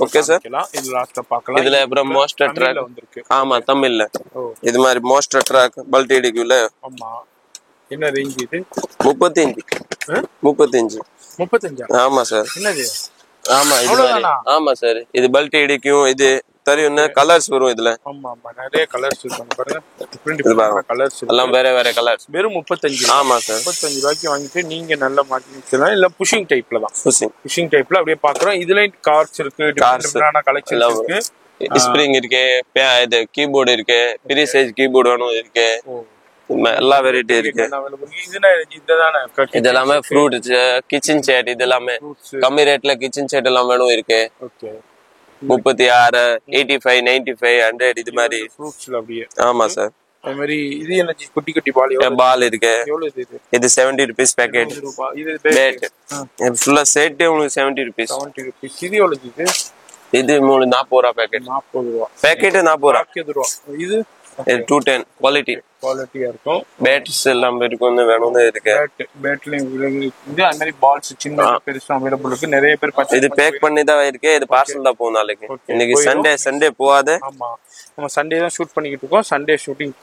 Okay sir. இது லாஸ்ட்ல பார்க்கலாம். இதுல அப்புறம் மோஸ்டர் ட்ராக் வந்திருக்கு. ஆமா தமிழ்ல. இது மாதிரி மோஸ்டர் ட்ராக் பல்டிடிக்குல. ஆமா. என்ன ரேஞ்ச் இது? 35. ஆமா சார். என்னது? ஆமா இது. ஆமா சார். இது பல்டிடிக்கும் இது தெரியும். கலர்ஸ் வரும் இதுல. ஆமா நிறைய கலர்ஸ் இருக்கு பாருங்க. டிஃபரெண்ட் கலர்ஸ் எல்லாம் வேற கலர்ஸ். வெறும் 35. ஆமா சார். 35 ரூபாய்க்கு வாங்கிட்டு நீங்க நல்ல மாட்டிக்கலாம். இல்ல புஷிங் டைப்ல தான். புஷிங் டைப்ல அப்படியே பாக்குறோம். இதுல கார்ஸ் இருக்கு. டிஃபரெண்டான கலெக்ஷன் இருக்கு. ஸ்ப்ரிங் இருக்கு. இது கீபோர்டு இருக்கு. பெரிய சைஸ் கீபோர்டு வேணும் இருக்கு. எல்லா வெரைட்டி இருக்கு. இது எல்லாமே ஃப்ரூட், கிச்சன் செட். இது எல்லாமே கம்மி ரேட்ல கிச்சன் செட் எல்லாம் வேணும் இருக்கு. 36, 85, 95, 100 இது மாதிரி ஃப்ரூட்ஸ்ல அப்படியே. ஆமா சார். அது மாதிரி இது என்ன குட்டி குட்டி பால் இருக்கு. எவ்வளவு இது? இது 70 rupees பேக்கெட். இது பேட் ஃபுல்லா செட் உங்களுக்கு 70 rupees. 70 rupees. இது எவ்வளவு இது? இது 40 ரூபாய் பேக்கெட். 40 ரூபாய் பேக்கெட். 40 ரூபாய். இது 210 குவாலிட்டியா இருக்கும். பேட்ஸ் எல்லாம் இருக்குன்னு வேணும்னு இருக்கு. பேட்லயும் இது அந்த மாதிரி பால்ஸ் சின்ன பெருசா அவைலபிள் இருக்கு. நிறைய பேர் இது பேக் பண்ணி தான் இருக்கு. இது பார்சல் தான் போகும் நாளைக்கு. இன்னைக்கு சண்டே போகாது. ஆமா நம்ம சண்டே தான் ஷூட் பண்ணிக்கிட்டு இருக்கோம். சண்டே ஷூட்டிங்,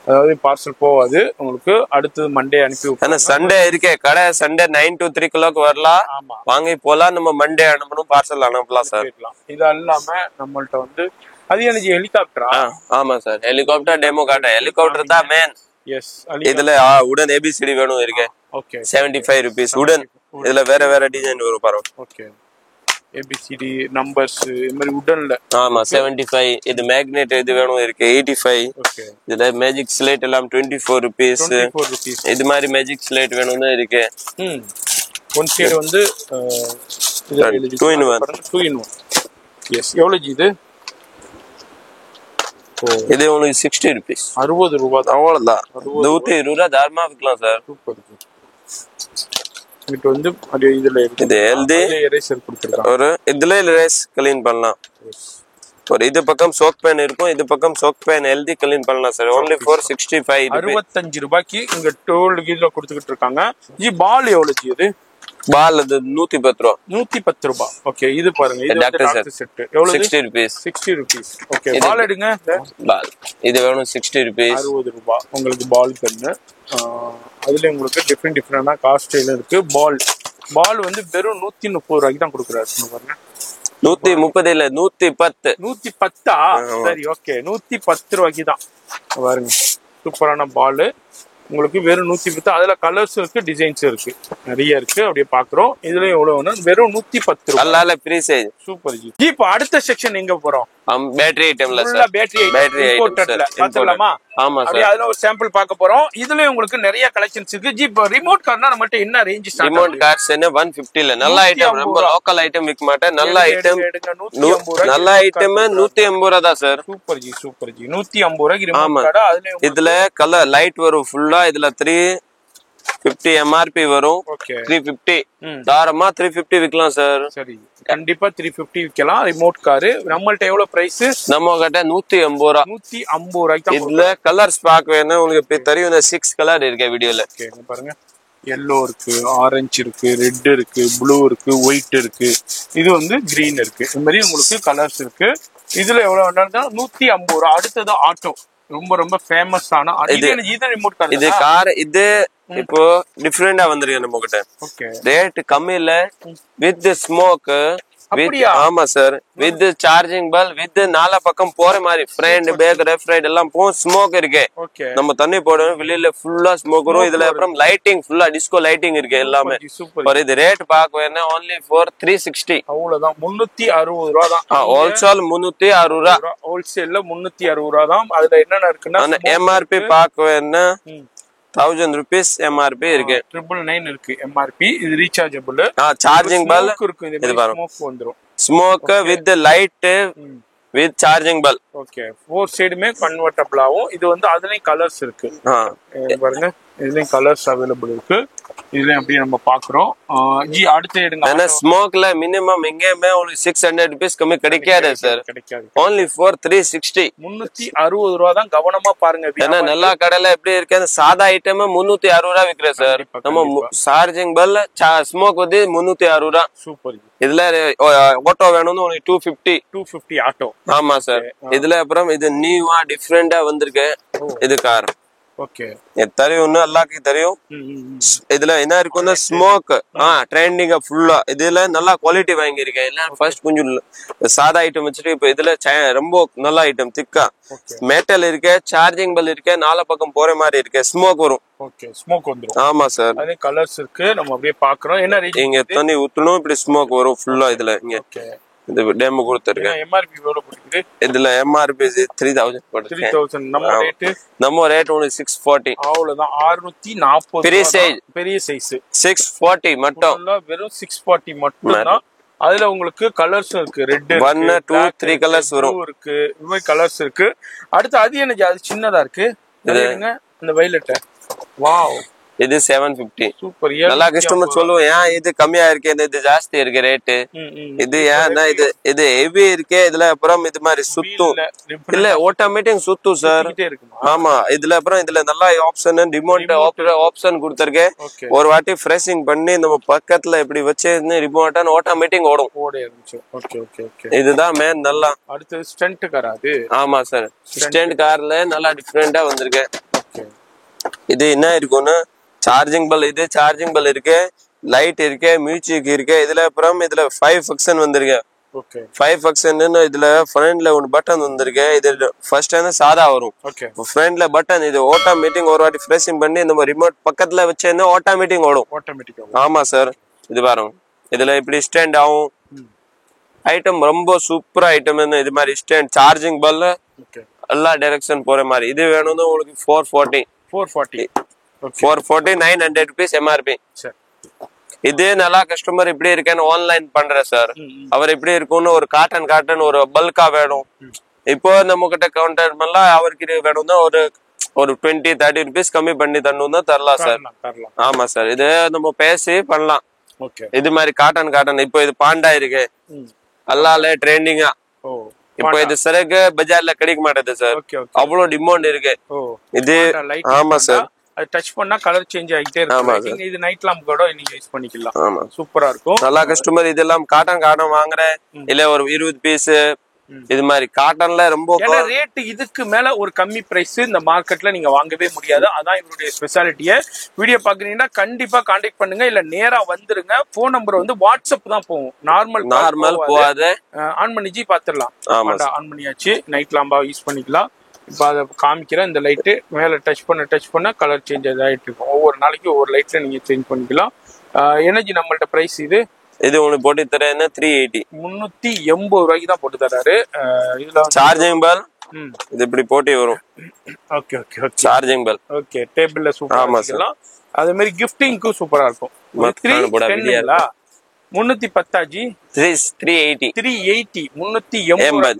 அதாவது பார்சல் போகாது உங்களுக்கு. அடுத்தது மண்டே அனுப்பி விட்டு. சண்டே இருக்கே கடை. சண்டே 9 to 3 o'clock வரலாம். வாங்கி போலாம். நம்ம மண்டே அனுப்பணும், பார்சல் அனுப்பலாம் சார். இது இல்லாம நம்மள்ட்ட வந்து அது எனக்கு ஹெலிகாப்டரா? ஆமா சார். ஹெலிகாப்டர் டெமோ காட்ட. ஹெலிகாப்டர் தான் மெயின். எஸ். இதுல உடன் ABCD வேணும் இருக்கு. ஓகே. 75 rupees உடன். இதுல வேற டிசைன் வரும் பாருங்க. ஓகே. ABCD நம்பர்ஸ் இந்த மாதிரி உடன்ல. ஆமா 75. இது மேக்னெட் இது வேணும் இருக்கு 85. ஓகே. இதுல மேஜிக் ஸ்லேட் எல்லாம் 24 rupees. இது மாதிரி மேஜிக் ஸ்லேட் வேணும்னு இருக்கு. ஒன் சைடு வந்து 2 in 1. எஸ். எவ்வளவு இது? இது உங்களுக்கு 60 rupees. 60 ரூபாய் தான். அவ்வளவுதான். 120 ரூபாய் தாராளமா விற்கலாம் சார். சூப்பர். இது வந்து இதுல இருக்கு. இது ஹெல்தி எரேசர் கொடுத்திருக்காங்க. ஒரு இதுல எரேஸ் க்ளீன் பண்ணலாம். ஒரு இது பக்கம் சோக் பேன் இருக்கும். இது பக்கம் சோக் பேன் ஹெல்தி க்ளீன் பண்ணலாம் சார். only for 65. 65 ரூபாய்க்கு இங்க டோல் கீழ கொடுத்துக்கிட்டு இருக்காங்க. இது பால் எவ்வளவு? இது பால் அது 110 ரூபாய். 110 ரூபாய். ஓகே. இது பாருங்க. இது டாக்டர் செட் எவ்வளவு? 60 rupees. 60 rupees. ஓகே. பால் எடுங்க. பால் இது வேணும் 60 rupees. 60 ரூபாய் உங்களுக்கு பால் கன்னு. அதுல உங்களுக்கு டிஃபரெண்டான காஸ்ட்ல இருக்கு. பால் வந்து வெறும் 130 ரூபாய்க்கு தான் கொடுக்குறாரு பாருங்க. 130 இல்ல 110. 110. சரி ஓகே. 110 ரூபாய்க்கு தான் பாருங்க. சூப்பரான பால். உங்களுக்கு வெறும் 110. அதுல கலர்ஸ் இருக்கு, டிசைன்ஸ் இருக்கு, நிறைய இருக்கு. அப்படியே பாக்குறோம். இதுல எவ்வளவு வெறும் 110 ரூபாய். அல்லால ஃப்ரீ சைஸ். Super G. இப்போ அடுத்த செக்ஷன் எங்க போறோம்? பேட்டரி ஐட்டம்ல ஃபுல்லா சார். பேட்டரி இம்போர்ட்டட்ல பாத்துலாமா? ஆமா அப்படியே சார். அதுல ஒரு சாம்பிள் பார்க்க போறோம். இதுல உங்களுக்கு நிறைய கலெக்ஷன்ஸ் இருக்கு ஜி. இப்போ ரிமோட் கார்னா நம்மகிட்ட என்ன ரேஞ்ச் ஸ்டார்ட்? ரிமோட் கார்ஸ் என்ன 150 ல நல்ல ஐட்டம், ரொம்ப லோக்கல் ஐட்டம் விக்க மாட்டேன். நல்ல ஐட்டம், நல்ல ஐட்டம் 180 ரூபாய் தான் sir. Super G, super G. 150 ரூபாய்க்கு ரிமோட் கார்டு. அதுல இதுல கலர் லைட் வரும் ஃபுல்லா. இதுல 350 எம்ஆர்பி வரும். 350 தாரமா 350 விக்கலாம் சார். சரி, கண்டிப்பா 350 விக்கலாம் ரிமோட் காரு. நம்மள்ட்ட எவ்வளவு பிரைஸ்? நம்ம கிட்ட 180 ரூபாய். 150 ரூபாய்க்கு. இதுல கலர்ஸ் பார்க்க வேணும் உங்களுக்கு. இப்ப தெரியும் 6 கலர் இருக்கு வீடியோல. பாருங்க, எல்லோ இருக்கு, ஆரஞ்சு இருக்கு, ரெட் இருக்கு, ப்ளூ இருக்கு, ஒயிட் இருக்கு, இது வந்து கிரீன் இருக்கு. இந்த மாதிரி உங்களுக்கு கலர்ஸ் இருக்கு. இதுல எவ்வளவு வேணாலும் 150 ரூபாய். அடுத்தது ஆட்டோ, ரொம்ப ரொம்ப ஃபேமஸ் ஆன இது ரிமோட் கார். இது கார் இது இப்போ டிஃபரெண்டா வந்திருக்கு நம்ம கிட்ட. ரேட் கம்மியில வித் ஸ்மோக். ஆமா சார், வித் சார்ஜிங் பல், வித் நாலா பக்கம் போற மாதிரி ஃப்ரண்ட் பேக் லெஃப்ட் ரைட் எல்லாம் போ ஸ்மோக் இருக்கு. நம்ம தண்ணி போடணும், வெளியில ஃபுல்லா ஸ்மோக் வரும். இதுல அப்புறம் லைட்டிங் ஃபுல்லா டிஸ்கோ லைட்டிங் இருக்கு எல்லாமே. இது ரேட் பார்க்க வேணா only for 360. அவ்வளவுதான், 360 ரூபாய் தான். ஹோல்சேல் 360 ரூபாய். ஹோல்சேல்ல 360 ரூபாய் தான். அதுல என்னென்ன இருக்குன்னா எம்ஆர்பி பார்க்க வேணா 1000 rupees எம்ஆர்பி இருக்கு. 999 இருக்கு எம்ஆர்பி. இது ரீசார்ஜபிள். சார்ஜிங் பல் இருக்கு. இது ஸ்மோக் வந்துரும். Smoke with light with charging பல். ஓகே, 4 சைடுமே கன்வெர்ட்டபிள் ஆகும். இது வந்து அதுலயும் கலர்ஸ் இருக்கு பாருங்க. இதுலயும் கலர்ஸ் அவைலபிள் இருக்கு. இதுலயும் அப்படியே நம்ம பாக்குறோம். ஜி அடுத்து எடுங்க. ஸ்மோக்ல மினிமம் எங்கேயுமே உங்களுக்கு 600 rupees கம்மி கிடைக்காது சார். கிடைக்காது. only for 360. 360 ரூபாய் தான். கவனமா பாருங்க. ஏன்னா நல்லா கடையில எப்படி இருக்கு, சாதா ஐட்டம் 360 ரூபாய் விற்கிற சார். நம்ம சார்ஜிங் பல் ஸ்மோக் வந்து 360 ரூபாய். சூப்பர். இதுல ஆட்டோ வேணும்னு ஒரு 250 ஆட்டோ. ஆமா சார். இதுல அப்புறம் இது நியூவா டிஃபரெண்டா வந்திருக்கு இது கார். ஓகே, தெரியும், எல்லாருக்கும் தெரியும். இதுல என்ன இருக்குன்னா ஸ்மோக் ட்ரெண்டிங்கா ஃபுல்லா. இதுல நல்லா குவாலிட்டி வாங்கியிருக்கேன். எல்லாம் ஃபர்ஸ்ட் கொஞ்சம் சாதா ஐட்டம் வச்சுட்டு இப்ப இதுல ரொம்ப நல்ல ஐட்டம் திக்கா மெட்டல் இருக்கு, சார்ஜிங் பல் இருக்கு, நாலா பக்கம் போற மாதிரி இருக்கு, ஸ்மோக் வரும். ஓகே, ஸ்மோக் வந்துரும். ஆமா சார். அதே கலர்ஸ் இருக்கு. நம்ம அப்படியே பாக்குறோம். என்ன ரேஞ்ச்? இங்க தண்ணி ஊத்தணும், இப்படி ஸ்மோக் வரும் ஃபுல்லா. இதுல இங்க இந்த டெமோ கொடுத்திருக்கேன். எம்ஆர்பி எவ்வளவு போட்டுருக்கு? இதுல எம்ஆர்பி 3000 போட்டுருக்கு. 3000. நம்ம ரேட் ஒன்னு 640. அவ்வளவுதான், 640. பெரிய சைஸ் 640 மட்டும். வெறும் 640 மட்டும் தான். அதுல உங்களுக்கு கலர்ஸ் இருக்கு. ரெட் 1 2 3 கலர்ஸ் வரும் இருக்கு. இந்த மாதிரி கலர்ஸ் இருக்கு. அடுத்து அது என்ன? அது சின்னதா இருக்கு. இந்த வயலட். வாவ், இது 750. சூப்பர். நல்லா கஸ்டமர் சொல்லுவோம், ஏன் இது கம்மியா இருக்கு, இது ஜாஸ்தி இருக்கு ரேட். இது ஏன்னா இது ஹெவி இருக்கு. இதுல அப்புறம் இது மாதிரி சுத்தும் இல்ல, ஆட்டோமேட்டிக் சுத்தும் சார். ஆமா, இதுல அப்புறம் இதுல நல்லா ஆப்ஷன் ரிமோட் ஆப்ஷன் கொடுத்திருக்கேன். ஒரு வாட்டி ஃப்ரெஷிங் பண்ணி நம்ம பக்கத்துல இப்படி வச்சு ரிமோட் ஆட்டோமேட்டிக் ஓடும். இதுதான் மேன். நல்லா அடுத்து ஸ்டண்ட் கார். அது ஆமா சார், ஸ்டண்ட் கார்ல நல்லா டிஃபரெண்டா வந்திருக்கு. இது என்ன இருக்கும்னா சார்ஜிங் பல். இது சார்ஜிங் பல் இருக்கு, லைட் இருக்கு, மியூசிக் இருக்கு. இதுல அப்புறம் இதுல 5 ஃபங்க்ஷன் வந்திருக்கு. 5 ஃபங்க்ஷன். இதுல ஃப்ரண்ட்ல ஒரு பட்டன் வந்திருக்கு. இது ஃபர்ஸ்ட் சாதா வரும். ஃப்ரண்ட்ல பட்டன். இது ஆட்டோமேட்டிக். ஒரு வாட்டி ஃப்ரெஷிங் பண்ணி நம்ம ரிமோட் பக்கத்துல வச்சேன்னா ஆட்டோமேட்டிக் ஓடும். ஆமா சார். இது பாருங்க, இதுல இப்படி ஸ்டாண்ட் ஆகும். ஐட்டம் ரொம்ப சூப்பர் ஐட்டம். இது மாதிரி ஸ்டாண்ட், சார்ஜிங் பல், எல்லா டைரக்ஷன் போற மாதிரி. இது வேணும்னா உங்களுக்கு 440. 900 rupees எம்ஆர்பி. இது நல்லா கஸ்டமர் இப்படி இருக்கேன்னு ஆன்லைன் பண்ற சார். அவர் இப்படி இருக்கும்னு ஒரு காட்டன் ஒரு பல்கா வேணும். இப்போ நம்ம கிட்ட கவுண்டர் பண்ணலாம். அவருக்கு வேணும்னா ஒரு 20-30 rupees கம்மி பண்ணி தரணும்னா தரலாம் சார். ஆமா சார், இது நம்ம பேசி பண்ணலாம். இது மாதிரி காட்டன். இப்போ இது பாண்டா இருக்கு, அல்லால ட்ரெண்டிங்கா. இப்போ இது சரக்கு பஜார்ல கிடைக்க மாட்டேது சார். அவ்வளவு டிமாண்ட் இருக்கு இது. ஆமா சார், அது டச் பண்ணா கலர் சேஞ்ச் ஆகிட்டே இருக்கு. இது நைட் லாம்ப் கூட நீங்க யூஸ் பண்ணிக்கலாம். ஆமா, சூப்பரா இருக்கும். நல்லா கஸ்டமர் இதெல்லாம் காட்டன் வாங்குற இல்ல ஒரு 20 பீஸ் இது மாதிரி காட்டன்ல ரொம்ப ரேட். இதுக்கு மேல ஒரு கம்மி பிரைஸ் இந்த மார்க்கெட்ல நீங்க வாங்கவே முடியாது. அதான் இவருடைய ஸ்பெஷாலிட்டியே. வீடியோ பாக்குறீங்கன்னா கண்டிப்பா கான்டாக்ட் பண்ணுங்க, இல்ல நேரா வந்துருங்க. போன் நம்பர் வந்து வாட்ஸ்அப் தான் போகும், நார்மல் போகாது. ஆன் பண்ணி பாத்துடலாம். ஆன் பண்ணியாச்சு. நைட் லாம்பா யூஸ் பண்ணிக்கலாம். இப்போ அதை காமிக்கிறேன். இந்த லைட்டு மேலே டச் பண்ண கலர் சேஞ்ச் ஆகிட்டு இருக்கும். ஒவ்வொரு நாளைக்கு ஒவ்வொரு லைட்டில் நீங்கள் சேஞ்ச் பண்ணிக்கலாம். எனர்ஜி நம்மள்ட்ட ப்ரைஸ் இது உங்களுக்கு போட்டு தரேன்னா 380 380 ரூபாய்க்கு தான் போட்டு தராரு. இதுல சார்ஜிங் பெல் இது இப்படி போட்டி வரும். Okay okay okay charging bell okay டேபிள்ல சூப்பரா வச்சுக்கலாம். அதே மாதிரி கிஃப்டிங்க்கும் சூப்பரா இருக்கும். 310 ஜி 380 380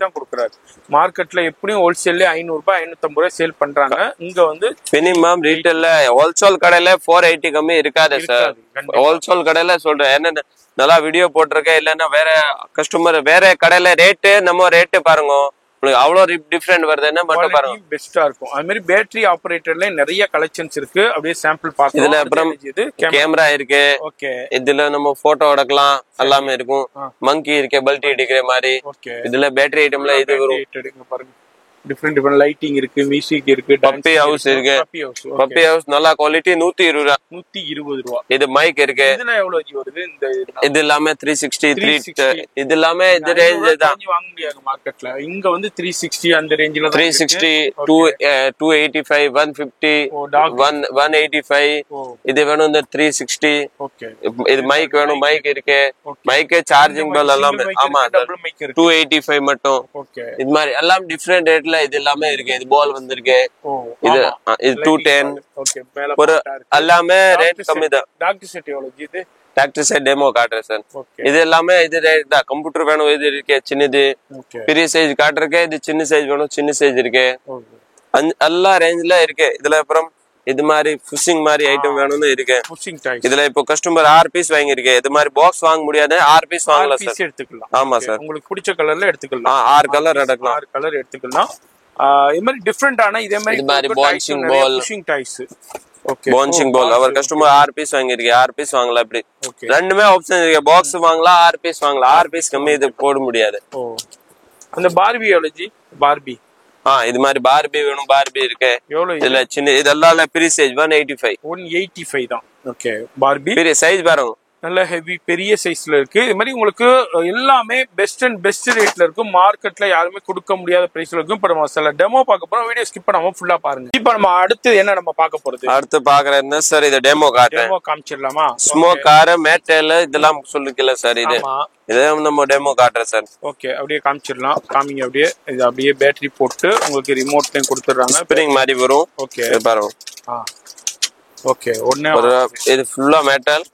தான் கொடுக்குறாரு. மார்க்கெட்ல எப்படியும் ஹோல்சேல்ல 500 ரூபாய் 550 ரூபாய் சேல் பண்றாங்க. இங்க வந்து மினிமம் ரீட்டைல்ல ஹோல்சேல் கடையில 480 கம்மி இருக்காது சார். ஹோல்சேல் கடையில சொல்றேன் என்ன நல்லா வீடியோ போட்டிருக்கேன். இல்லன்னா வேற கஸ்டமர் வேற கடையில ரேட்டு நம்ம ரேட்டு பாருங்க அவ்வளவு டிஃபரெண்ட் வருதுன்னா மட்டும் பாருங்க பெஸ்டா இருக்கும். அது மாதிரி பேட்டரி ஆபரேட்டர்ல நிறைய கலெக்ஷன்ஸ் இருக்கு. அப்படியே சாம்பிள் பார்க்கலாம். இதுல அப்புறம் கேமரா இருக்கு. ஓகே இதுல நம்ம போட்டோ எடுக்கலாம் எல்லாமே இருக்கும். மங்கி இருக்கு பல்டி அடிக்கிற மாதிரி. இதுல பேட்டரி ஐட்டம்ல இது வரும் பாருங்க. டிஃபரெண்ட் லைட்டிங் இருக்கு, மியூசிக் இருக்கு, பப்பி ஹவுஸ் இருக்கு. பப்பி ஹவுஸ் நல்ல குவாலிட்டி 120 ரூபா. இது மைக் இருக்கு. இதுல எவ்வளவு வருது? இந்த இது எல்லாமே 360 இது எல்லாமே இந்த ரேஞ்ச் தான் வாங்க முடியாது மார்க்கெட்ல. இங்க வந்து 360 அந்த ரேஞ்சில 360 285 150 185 இது வேணும். இந்த 360 இது மைக் வேணும். மைக் இருக்கு. மைக் சார்ஜிங் பெல் எல்லாமே. ஆமா 285 மட்டும். இது மாதிரி எல்லாம் டிஃபரெண்ட் ரேட்ல இது எல்லாமே இருக்கு. இது பால் வந்திருக்கு. இது 210 ஒரு எல்லாமே ரேட் கம்மி தான். டாக்டர் செட் எவ்வளவு இது? டாக்டர் செட் டெமோ காட்டுறேன் சார். இது எல்லாமே இது ரேட் தான். கம்ப்யூட்டர் வேணும் இது இருக்கு. சின்னது பெரிய சைஸ் காட்டுறேன். இது சின்ன சைஸ் வேணும். சின்ன சைஸ் இருக்கு. எல்லா ரேஞ்ச்ல இருக்கு. இதுல அப்புறம் இது மாதிரி புஷிங் மாதிரி ஐட்டம் வேணும்னு இருக்கு. இதுல இப்போ கஸ்டமர் 6 பீஸ் வாங்கிருக்கு. இது மாதிரி பாக்ஸ் வாங்க முடியாது. 6 பீஸ் வாங்கலாம் சார். எடுத்துக்கலாம். ஆமா சார். உங்களுக்கு பிடிச்ச கலர்ல எடுத்துக்கலாம். 6 கலர் எடுக்கலாம். 6 கலர் எடுத்துக்கலாம். இது மாதிரி டிஃபரெண்டான இதே மாதிரி பான்சிங் பால் புஷிங் டாய்ஸ். ஓகே பான்சிங் பால் அவர் கஸ்டமர் 6 பீஸ் வாங்கிருக்கு. 6 பீஸ் வாங்கலாம். இப்படி ரெண்டுமே ஆப்ஷன் இருக்கு. பாக்ஸ் வாங்கலாம் 6 பீஸ் வாங்கலாம். 6 பீஸ் கம்மி இது போட முடியாது. அந்த பார்பி எவ்வளவு ஜி? பார்பி இது மாதிரி பார்பி வேணும். பார்பி இருக்கு. இதுல சின்ன இதெல்லாம் பெரிய சைஸ் 185 தான். ஓகே பார்பி பெரிய சைஸ் பாருங்க. நல்ல ஹெவி பெரிய சைஸ்ல இருக்கு. இது மாதிரி உங்களுக்கு எல்லாமே பெஸ்ட் ரேட்ல இருக்கும். மார்க்கெட்ல யாருமே கொடுக்க முடியாத பிரைஸ்ல இருக்கும். இப்ப நம்ம சில டெமோ பார்க்க போறோம். வீடியோ ஸ்கிப் பண்ணாம ஃபுல்லா பாருங்க. இப்ப நம்ம அடுத்து என்ன நம்ம பார்க்க போறது? அடுத்து பாக்குறேன் சார். இது டெமோ காமிச்சிடலாமா? ஸ்மோக் கார் மேட்டல் இதெல்லாம் சொல்லிக்கல சார். இது நம்ம டெமோ காட்டுறேன் சார். ஓகே அப்படியே காமிச்சிடலாம். காமிங்க அப்படியே. இது அப்படியே பேட்டரி போட்டு உங்களுக்கு ரிமோட்லயும் கொடுத்துறாங்க. ஸ்ப்ரிங் மாதிரி வரும். ஓகே பாருங்க. ஓகே ஒண்ணே இது ஃபுல்லா மேட்டல்.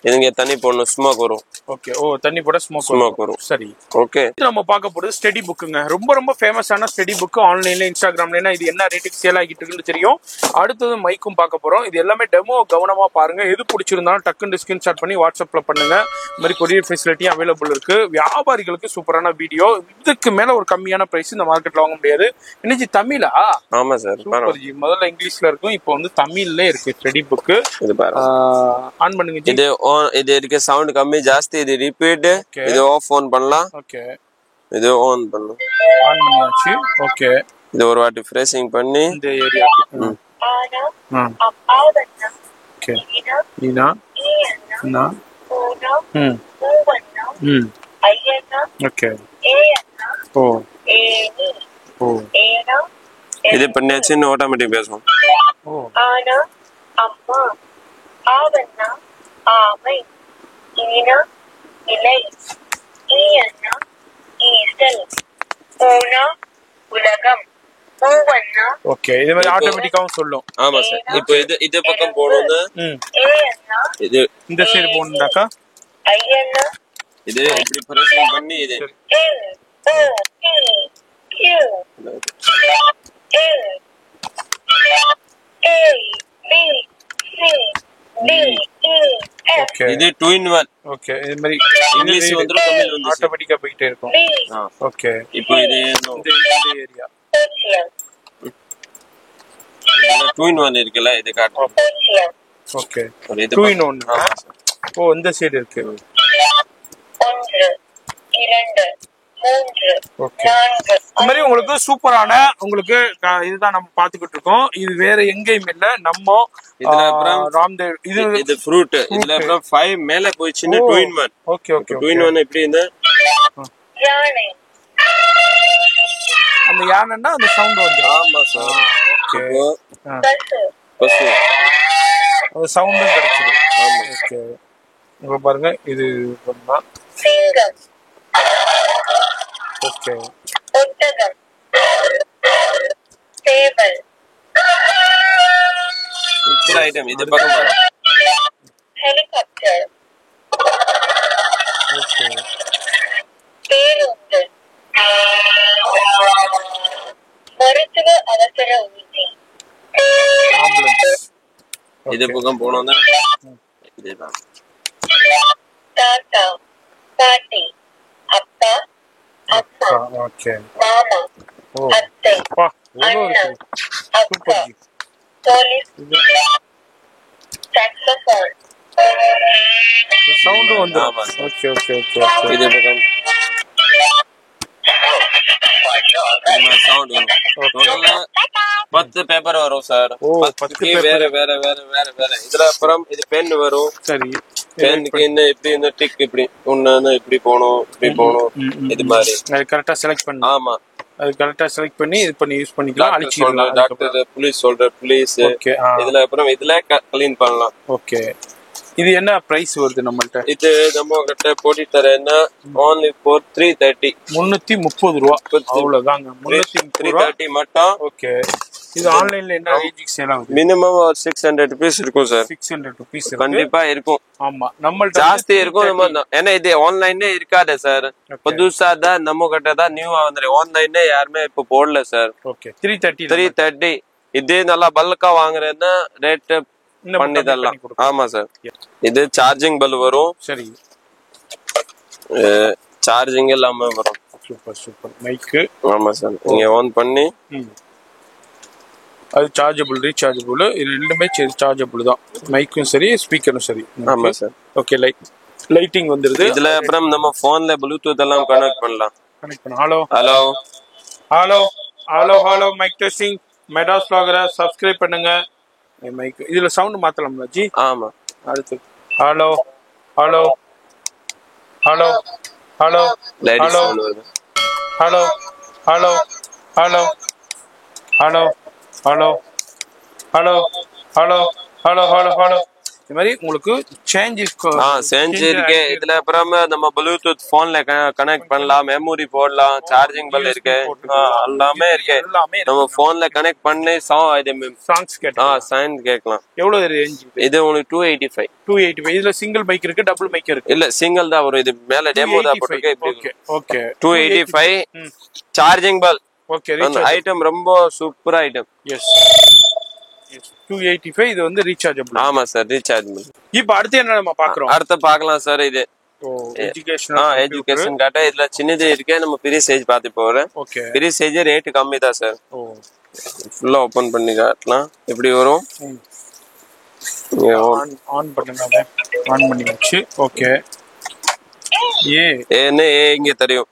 இதுங்க தண்ணி போடணும். ஸ்மோக் வரும். ஓகே தண்ணி போட ஸ்மோக் வரும். சரி ஓகே. நம்ம பார்க்க போறது ஸ்டடி புக்குங்க. ரொம்ப ஃபேமஸான ஸ்டடி புக். ஆன்லைன்ல இன்ஸ்டாகிராம்ல இது என்ன ரேட்டுக்கு சேல் ஆகிட்டு இருக்குன்னு தெரியும். அடுத்தது மைக்கும் பார்க்க போறோம். இது எல்லாமே டெமோ கவனமா பாருங்க. எது பிடிச்சிருந்தாலும் டக்குன்னு ஸ்கிரீன்ஷாட் பண்ணி வாட்ஸ்அப்ல பண்ணுங்க. இந்த மாதிரி கொரியர் ஃபெசிலிட்டி அவைலபிள் இருக்கு. வியாபாரிகளுக்கு சூப்பரான வீடியோ. இதுக்கு மேல ஒரு கம்மியான பிரைஸ் இந்த மார்க்கெட்ல வாங்க முடியாது. இன்னைக்கு தமிழா? ஆமா சார். முதல்ல இங்கிலீஷ்ல இருக்கும். இப்போ வந்து தமிழ்ல இருக்கு ஸ்டடி புக். ஆன் பண்ணுங்க. இது இருக்கு. சவுண்ட் கம்மி ஜாஸ்தி. இது ரிப்பீட். இது ஆஃப் ஆன் பண்ணலாம். ஓகே இது ஆன் பண்ணலாம். ஆன் பண்ணியாச்சு. ஓகே இது ஒரு வாட்டி ஃப்ரேசிங் பண்ணி இந்த ஏரியா. ஓகே ஈனா நா ஓகே இது பண்ணியாச்சு. ஆட்டோமேட்டிக் பேசும். ஆனா அம்மா ஆவண்ணா ஆமை ஈனா இலை ஈயண்ணா ஈசல் ஊனா உலகம் மூவண்ணா. ஓகே இது மாதிரி ஆட்டோமேட்டிக்காவும் சொல்லும். ஆமா சார். இப்போ இது பக்கம் போடுங்க. ஏயண்ணா இது இந்த சைடு போணும்டாக்கா. ஐயண்ணா இது இப்படி பிரஷிங் பண்ணி இது N O P Q N A B C D E F. Okay இது 2 in 1. ஓகே இது மாதிரி இங்கிலீஷ் வந்துரும் தமிழ் வந்து ஆட்டோமேட்டிக்கா போயிட்டே இருக்கும். ஓகே இப்போ இது இந்த ஏரியா 2 in 1 இருக்குல. இது காட்டு. Okay 2 in 1. இந்த சைடு இருக்கு. 1 2 3 ஓகே இந்த மாதிரி உங்களுக்கு சூப்பரான உங்களுக்கு இதுதான் நம்ம பாத்துக்கிட்டு இருக்கோம். இது வேற எங்கேயும் இல்ல. நம்ம இதுல அப்புறம் ராம்தேவ் இது ஃப்ரூட். இதுல அப்புறம் 5 மேல போயிடுச்சுன்னா 2 in 1. ஓகே ஓகே 2 in 1 எப்படி இந்த யானை அந்த யானைன்னா அந்த சவுண்ட் வந்து ஆமா சார். ஓகே இப்போ பசு பசு. அந்த சவுண்டும் கிடைச்சிடும். ஆமா. ஓகே இப்போ பாருங்க இது பண்ணா சிங்கம் ஓகே ஒட்டகம் சேவல் சூப்பர் ஐட்டம். இது பக்கம் பாரு. ஹெலிகாப்டர் ஓகே பேருந்து மருத்துவ அவசர ஊர்தி ஆம்புலன்ஸ் இது பக்கம் போனோம்னா இதுதான். தாத்தா பாட்டி அப்பா அம்மா ஓகே மாமா ஓ அத்தை பா எவ்வளோ அண்ணா இருக்கு அக்கா super G police saxophone sound வந்துடும். ஆமா sir. Okay okay okay okay இது பக்கம் சவுண்ட் வரும். டோட்டலா 10 பேப்பர் வரும் சார். ஓ, 10 10 paper. வேற வேற வேற வேற வேற. இதுல அப்புறம் இது பென் வரும். சரி பென்னுக்கு என்ன இப்படி இந்த டிக் இப்படி ஒன்னு இப்படி போகணும் இப்படி போகணும் இது மாதிரி. அது கரெக்டா செலக்ட் பண்ணி ஆமா. அது கரெக்டா செலக்ட் பண்ணி இது பண்ணி யூஸ் பண்ணிக்கலாம். டாக்டர் சொல்ற அழிச்சிடலாம். டாக்டர், புலிஸ் சொல்ற புலிஸ். ஓகே இதுல அப்புறம் இதுல கிளீன் பண்ணலாம். ஓகே இது என்ன பிரைஸ் வருது நம்மள்ட்ட? இது நம்ம கிட்ட போட்டி தரேன்னா only for 330. 330 ரூபா. அவ்வளவுதாங்க. 330 ரூபா. 330 மட்டும். ஓகே இது ஆன்லைன்ல என்ன ரேஞ்சுக்கு சேல் ஆகுது? மினிமம் ஒரு 600 ருபீஸ் இருக்கும் சார். 600 ருபீஸ் கண்டிப்பா இருக்கும். ஆமா நம்மள்ட்ட ஜாஸ்தி இருக்கும். நம்ம ஏன்னா இது ஆன்லைன்ல இருக்காது சார். புதுசா தான் நம்ம கிட்ட தான் நியூவா வந்து ஆன்லைன்ல யாருமே இப்ப போடல சார். ஓகே 330 330. இதே நல்லா பல்கா வாங்குறேன்னா ரேட் பண்ணி தரலாம். ஆமா சார். இது சார்ஜிங் பல் வரும். சரி சார்ஜிங் எல்லாமே வரும். Super super. மைக்கு ஆமா சார். நீங்க ஆன் பண்ணி அது சார்ஜபிள் ரீசார்ஜபிள் இது ரெண்டுமே சார்ஜபிள் தான். மைக்கும் சரி ஸ்பீக்கரும் சரி. ஆமா சார். ஓகே லைட்டிங் வந்துருது. இதுல அப்புறம் நம்ம போன்ல ப்ளூடூத் எல்லாம் கனெக்ட் பண்ணலாம். கனெக்ட் பண்ண hello hello hello hello hello mic testing மெடாஸ் vlogger சப்ஸ்கிரைப் பண்ணுங்க. மைக் இதுல சவுண்ட் மாத்தலாம்ல ஜி? ஆமா. அடுத்து hello hello hello hello ladies hello sound வருது. Hello hello hello hello hello hello hello hello hello hello இது மாதிரி உங்களுக்கு சேஞ்ச் செஞ்சு இருக்கு. இதுல அப்புறம் நம்ம ப்ளூடூத் போன்ல கனெக்ட் பண்ணலாம். மெமரி போடலாம். சார்ஜிங் பல் இருக்கு. எல்லாமே இருக்கு. நம்ம போன்ல கனெக்ட் பண்ணி சாங்ஸ் கேட்கலாம். சவுண்ட் கேட்கலாம். எவ்வளவு ரேஞ்ச் இது? இது உங்களுக்கு 285. 285. இதுல சிங்கிள் மைக் இருக்கு, டபுள் மைக் இருக்கு. இல்ல சிங்கிள் தான் வரும். இது மேல டெமோ தான் போட்டுருக்கு. ஓகே ஓகே 285 சார்ஜிங் பல். ஓகே அந்த ஐட்டம் ரொம்ப சூப்பர் ஐட்டம். எஸ் 285. இது வந்து ரீசார்ஜபிள். ஆமா சார். ரீசார்ஜபிள். இப்போ அடுத்து என்ன நம்ம பாக்குறோம்? அடுத்து பார்க்கலாம் சார். இது எஜுகேஷன் காட்ட. இதுல சின்னது இருக்கு. நம்ம பெரிய சைஸ் பார்த்து போறேன். ஓகே பெரிய சைஸ் ரேட் கம்மி தான் சார். ஓ ஃபுல்லா ஓபன் பண்ணி காட்டலாம். எப்படி வரும்? ஆன் பண்ணுங்க. ஆன் பண்ணி வச்சு ஓகே ஏன்னு இங்க தெரியும்.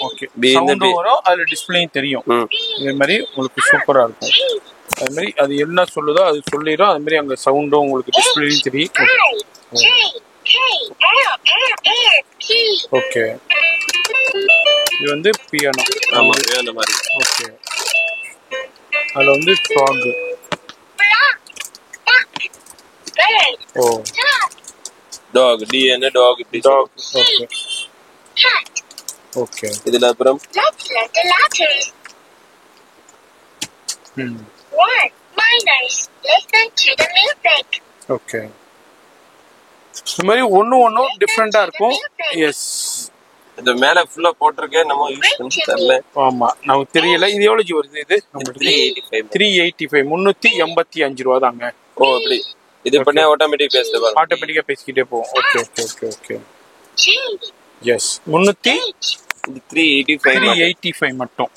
ஓகே B சவுண்ட் வரும். அதுல டிஸ்ப்ளேயும் தெரியும். இதே மாதிரி உங்களுக்கு சூப்பரா இருக்கும். அதே மாதிரி அது என்ன சொல்லுதோ அது சொல்லிடும். அதே மாதிரி அங்க சவுண்டும் உங்களுக்கு டிஸ்ப்ளேயும் தெரியும். ஓகே இது வந்து பியானோ. ஆமா அந்த மாதிரி. ஓகே அதுல வந்து ஃப்ராக். ஓ டாக். டிஎன் டாக் இப்படி டாக். ஓகே ஓகே இதுல அப்புறம் ஓகே இந்த மாதிரி ஒன்னும் டிஃபரெண்டா இருக்கும். எஸ் இது மேல ஃபுல்லா போட்டிருக்கேன். நம்ம யூஸ் பண்ணி தரல. ஆமா நமக்கு தெரியல. இது எவ்வளவு ஜி வருது? இது 385. 385 ரூபா தாங்க. ஓ அப்படி. இது பண்ணே ஆட்டோமேட்டிக் பேசுது பாருங்க. ஆட்டோமேட்டிக்கா பேசிக்கிட்டே போகும். Okay okay okay okay yes 385 மட்டும்.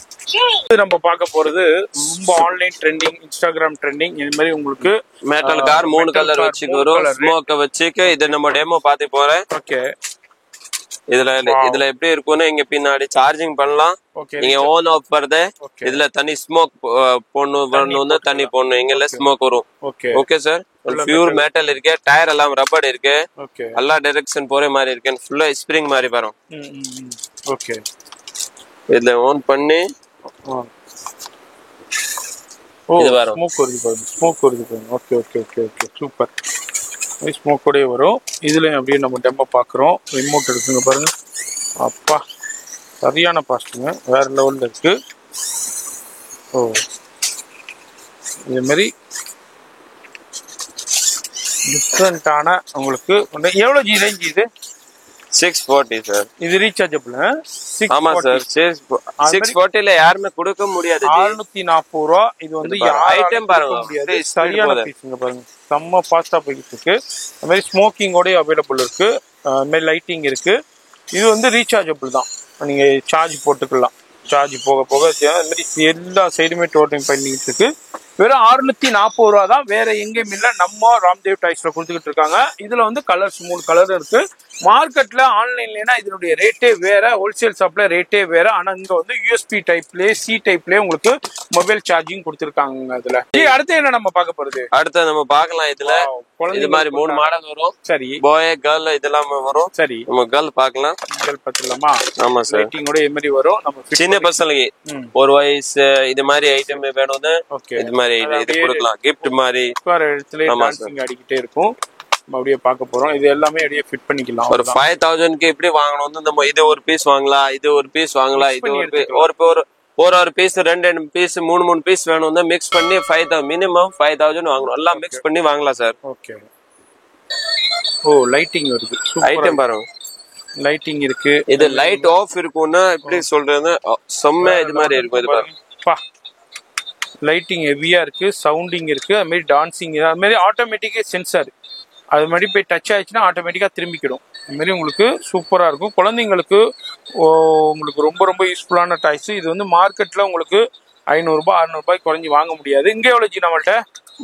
நம்ம பார்க்க போறது ரொம்ப ஆன்லைன் ட்ரெண்டிங், இன்ஸ்டாகிராம் ட்ரெண்டிங். இது மாதிரி உங்களுக்கு மெட்டல் கார் 3 கலர் வச்சுக்கு வரும். ஸ்மோக்க வச்சுக்கு இது நம்ம டெமோ பார்த்து போறேன். ஓகே இதுல எப்படி இருக்கும்னு இங்க பின்னாடி சார்ஜிங் பண்ணலாம். நீங்க ஆன் ஆஃப் பண்றது. இதுல தனி ஸ்மோக் போடணும். தண்ணி போடணும். இங்க ஸ்மோக் வரும். Okay sir. பியூர் மெட்டல் இருக்கு. டயர் எல்லாம் ரப்பர் இருக்கு. எல்லா டைரக்ஷன் போற மாதிரி இருக்கு. ஃபுல்லா ஸ்ப்ரிங் மாதிரி வரும். ஓகே இதுல ஆன் பண்ணி ஓ இது வரும். ஸ்மோக் வருது பாருங்க, ஸ்மோக் வருது பாருங்க. Okay okay okay okay super. ஸ்மோக்கோடய வரும். இதுலயும் அப்படியே நம்ம டெம்போ பார்க்குறோம். ரிமோட் இருக்குங்க பாருங்க. அப்பா சரியான பாஸ்ட்டுங்க, வேற லெவலில் இருக்கு. ஓ இதேமாரி டிஃப்ரெண்ட்டான உங்களுக்கு எவ்வளோ ஜி ரேஞ்ச் இது? 640 சார். இது ரீசார்ஜபிள். ஆமா சார், 640ல யாருமே கொடுக்க முடியாது. 640 ரூபா. இது வந்து ஐட்டம் பாருங்க முடியாது. சரியான பீஸுங்க பாருங்க, செம்ம ஃபாஸ்டா போயிட்டு இருக்கு. அது மாதிரி ஸ்மோக்கிங்கோடய அவைலபிள் இருக்கு. அது மாதிரி லைட்டிங் இருக்கு. இது வந்து ரீசார்ஜபிள் தான், நீங்க சார்ஜ் போட்டுக்கலாம். சார்ஜ் போக போக அது மாதிரி எல்லா சைடுமே டோட்டல் பண்ணிட்டு இருக்கு. வெறும் 640 ரூபா தான், வேற எங்கேயும் இல்லை. நம்ம ராம்தேவ் டாய்ஸ்ல கொடுத்துக்கிட்டு இருக்காங்க. இதுல வந்து கலர்ஸ் 3 கலர் இருக்கு. மார்க்கெட்ல ஆன்லைன்லனா இதனுடைய ரேட்டே வேற, ஹோல்சேல் ஷாப்ல ரேட்டே வேற. ஆனா இங்க வந்து யூஎஸ்பி டைப்லயே சி டைப்லயே உங்களுக்கு மொபைல் சார்ஜிங் கொடுத்துருக்காங்க. அதுல அடுத்து என்ன நம்ம பார்க்க போறது? அடுத்து நம்ம பார்க்கலாம். இதுல இது மாதிரி 3 மாடல் வரும். சரி, பாய் கேர்ள் இதெல்லாம் வரும். சரி, நம்ம கேர்ள் பார்க்கலாம். கேர்ள் பார்த்துலாமா? ஆமா சார், ரேட்டிங்கோட இது மாதிரி வரும். நம்ம சின்ன பசங்களுக்கு ஒரு வயசு இது மாதிரி ஐட்டம் வேணும்னு இது மாதிரி இது கொடுக்கலாம். கிஃப்ட் மாதிரி இடத்துல டான்சிங் ஆடிக்கிட்டே இருக்கும். நம்ம அப்படியே பார்க்க போறோம். இது எல்லாமே அப்படியே ஃபிட் பண்ணிக்கலாம். ஒரு 5000க்கு எப்படி வாங்கணும், நம்ம இது ஒரு பீஸ் வாங்கலாம், இது ஒரு பீஸ் வாங்கலாம், இது ஒரு பீஸ் 2 பீஸ் 3 பீஸ் வேணும், மிக்ஸ் பண்ணி 5000 மினிமம் 5000 வாங்கணும். எல்லாம் மிக்ஸ் பண்ணி வாங்கலாம் சார். ஓகே. ஓ லைட்டிங் வருது, ஐட்டம் பாருங்க, லைட்டிங் இருக்கு. இது லைட் ஆஃப் இருக்கும்னா எப்படி சொல்றது, செம்ம இது மாதிரி இருக்கும். இது பாருங்க, லைட்டிங் ஹெவியா இருக்கு, சவுண்டிங் இருக்கு. அது மாதிரி டான்சிங், அது மாதிரி ஆட்டோமேட்டிக்கா சென்சார், அது மாதிரி போய் டச் ஆயிடுச்சுன்னா ஆட்டோமேட்டிக்கா திரும்பிக்கிடும். அது மாதிரி உங்களுக்கு சூப்பரா இருக்கும். குழந்தைங்களுக்கு உங்களுக்கு ரொம்ப ரொம்ப யூஸ்ஃபுல்லான டாய்ஸ். இது வந்து மார்க்கெட்ல உங்களுக்கு 500 ரூபாய் 600 ரூபாய் குறைஞ்சி வாங்க முடியாது. இங்க எவ்வளவு ஜி நம்மள்ட்ட?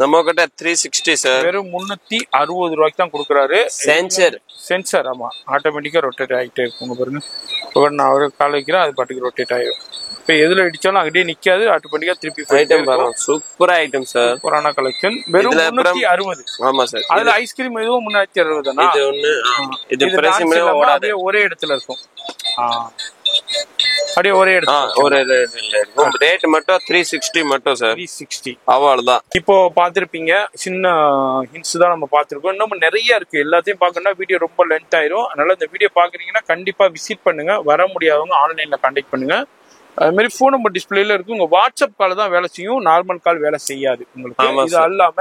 நம்ம கிட்ட 360 சார். வெறும் 360 ரூபாய்க்கு தான் கொடுக்குறாரு. சென்சர் ஆமா, ஆட்டோமேட்டிக்கா ரொட்டேட் ஆகிட்டே இருக்கும் பாருங்க. இப்போ நான் ஒரு கால் வைக்கிறேன், அது பாட்டுக்கு ரொட்டேட் ஆயிடும். இப்போ எதுல அடிச்சாலும் அங்கேயே நிக்காது, ஆட்டோமேட்டிக்கா திருப்பி ஐட்டம் பாருங்க. சூப்பர் ஐட்டம் சார், சூப்பரான கலெக்ஷன். வெறும் 360. ஆமா சார். அதுல ஐஸ்கிரீம் எதுவும் 360 தானா? இது ஒண்ணு, இது பிரைஸ் ஓடாது, ஒரே இடத்துல இருக்கும். அப்படியே ஒரே இடத்துல ஒரு இருக்கும். ரேட் மட்டும் 360 மட்டும் சார். 360 அவ்வளவுதான். இப்போ பாத்திருப்பீங்க, சின்ன ஹிண்ட்ஸ் தான் நம்ம பாத்திருக்கோம். இன்னும் நிறைய இருக்கு. எல்லாத்தையும் பார்க்கணும்னா வீடியோ ரொம்ப லென்த் ஆயிரும். அதனால இந்த வீடியோ பாக்குறீங்கன்னா கண்டிப்பா விசிட் பண்ணுங்க. வர முடியாதவங்க ஆன்லைன்ல கான்டாக்ட் பண்ணுங்க. அது மாதிரி போன் நம்பர் டிஸ்பிளேல இருக்கு. உங்க வாட்ஸ்அப் கால் தான் வேலை செய்யும், நார்மல் கால் வேலை செய்யாது உங்களுக்கு. இது அல்லாம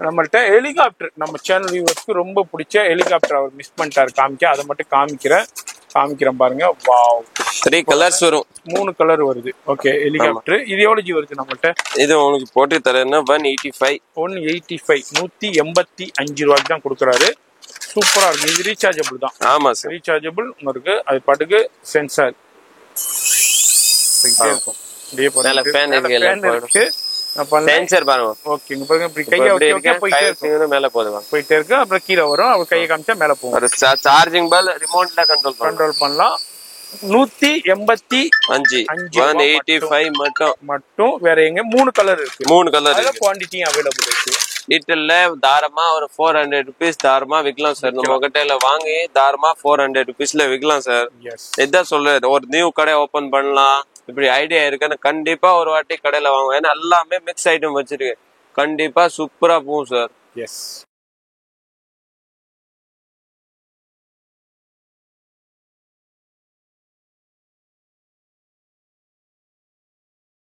நம்மள்ட்ட ஹெலிகாப்டர், நம்ம சேனல் வியூவர்ஸ்க்கு ரொம்ப பிடிச்ச ஹெலிகாப்டர் அவர் மிஸ் பண்ணிட்டாரு காமிக்க, அதை மட்டும் காமிக்கிறேன் பாருங்க. வாவ், 3 கலர்ஸ் வரும், 3 கலர் வருது. Okay, helicopter. இது எவ்வளவு ஜி வருது நம்மள்ட்ட? இது உங்களுக்கு போட்டு தரேன்னா 185 185 ரூபாய்க்கு தான் கொடுக்குறாரு. சூப்பரா இருக்கு. இது ரீசார்ஜபிள் தான். ஆமா சார், ரீசார்ஜபிள் இருக்கு. அது பாட்டுக்கு சென்சார் இருக்கும். மேல ஃபேன் இருக்கு, சென்சார் பாருங்க. ஓகேங்க பாருங்க, இப்படி கையை போயிட்டே இருக்கு, மேல போயிட்டே இருக்கு. அப்புறம் கீழே வரும், அவர் கையை காமிச்சா மேல போகும். ஒரு சார்ஜிங் பால் ரிமோட்ல கண்ட்ரோல் பண்ணலாம். 185 185 மட்டும். வேற எங்க 3 கலர் இருக்கு. 3 கலர் குவாண்டிட்டி அவைலபிள் இருக்கு. டீட்டெயில்ல தாரமா ஒரு 400 rupees தாரமா விற்கலாம் சார். நம்ம கிட்ட வாங்கி தாரமா 400 rupeesல விற்கலாம் சார். இதான் சொல்றது, ஒரு நியூ கடை ஓபன் பண்ணலாம் இப்படி ஐடியா இருக்குன்னு கண்டிப்பா ஒரு வாட்டி கடையில வாங்குவோம். ஏன்னா எல்லாமே மிக்ஸ் ஐட்டம் வச்சிருக்கு, கண்டிப்பா சூப்பரா போகும் சார்.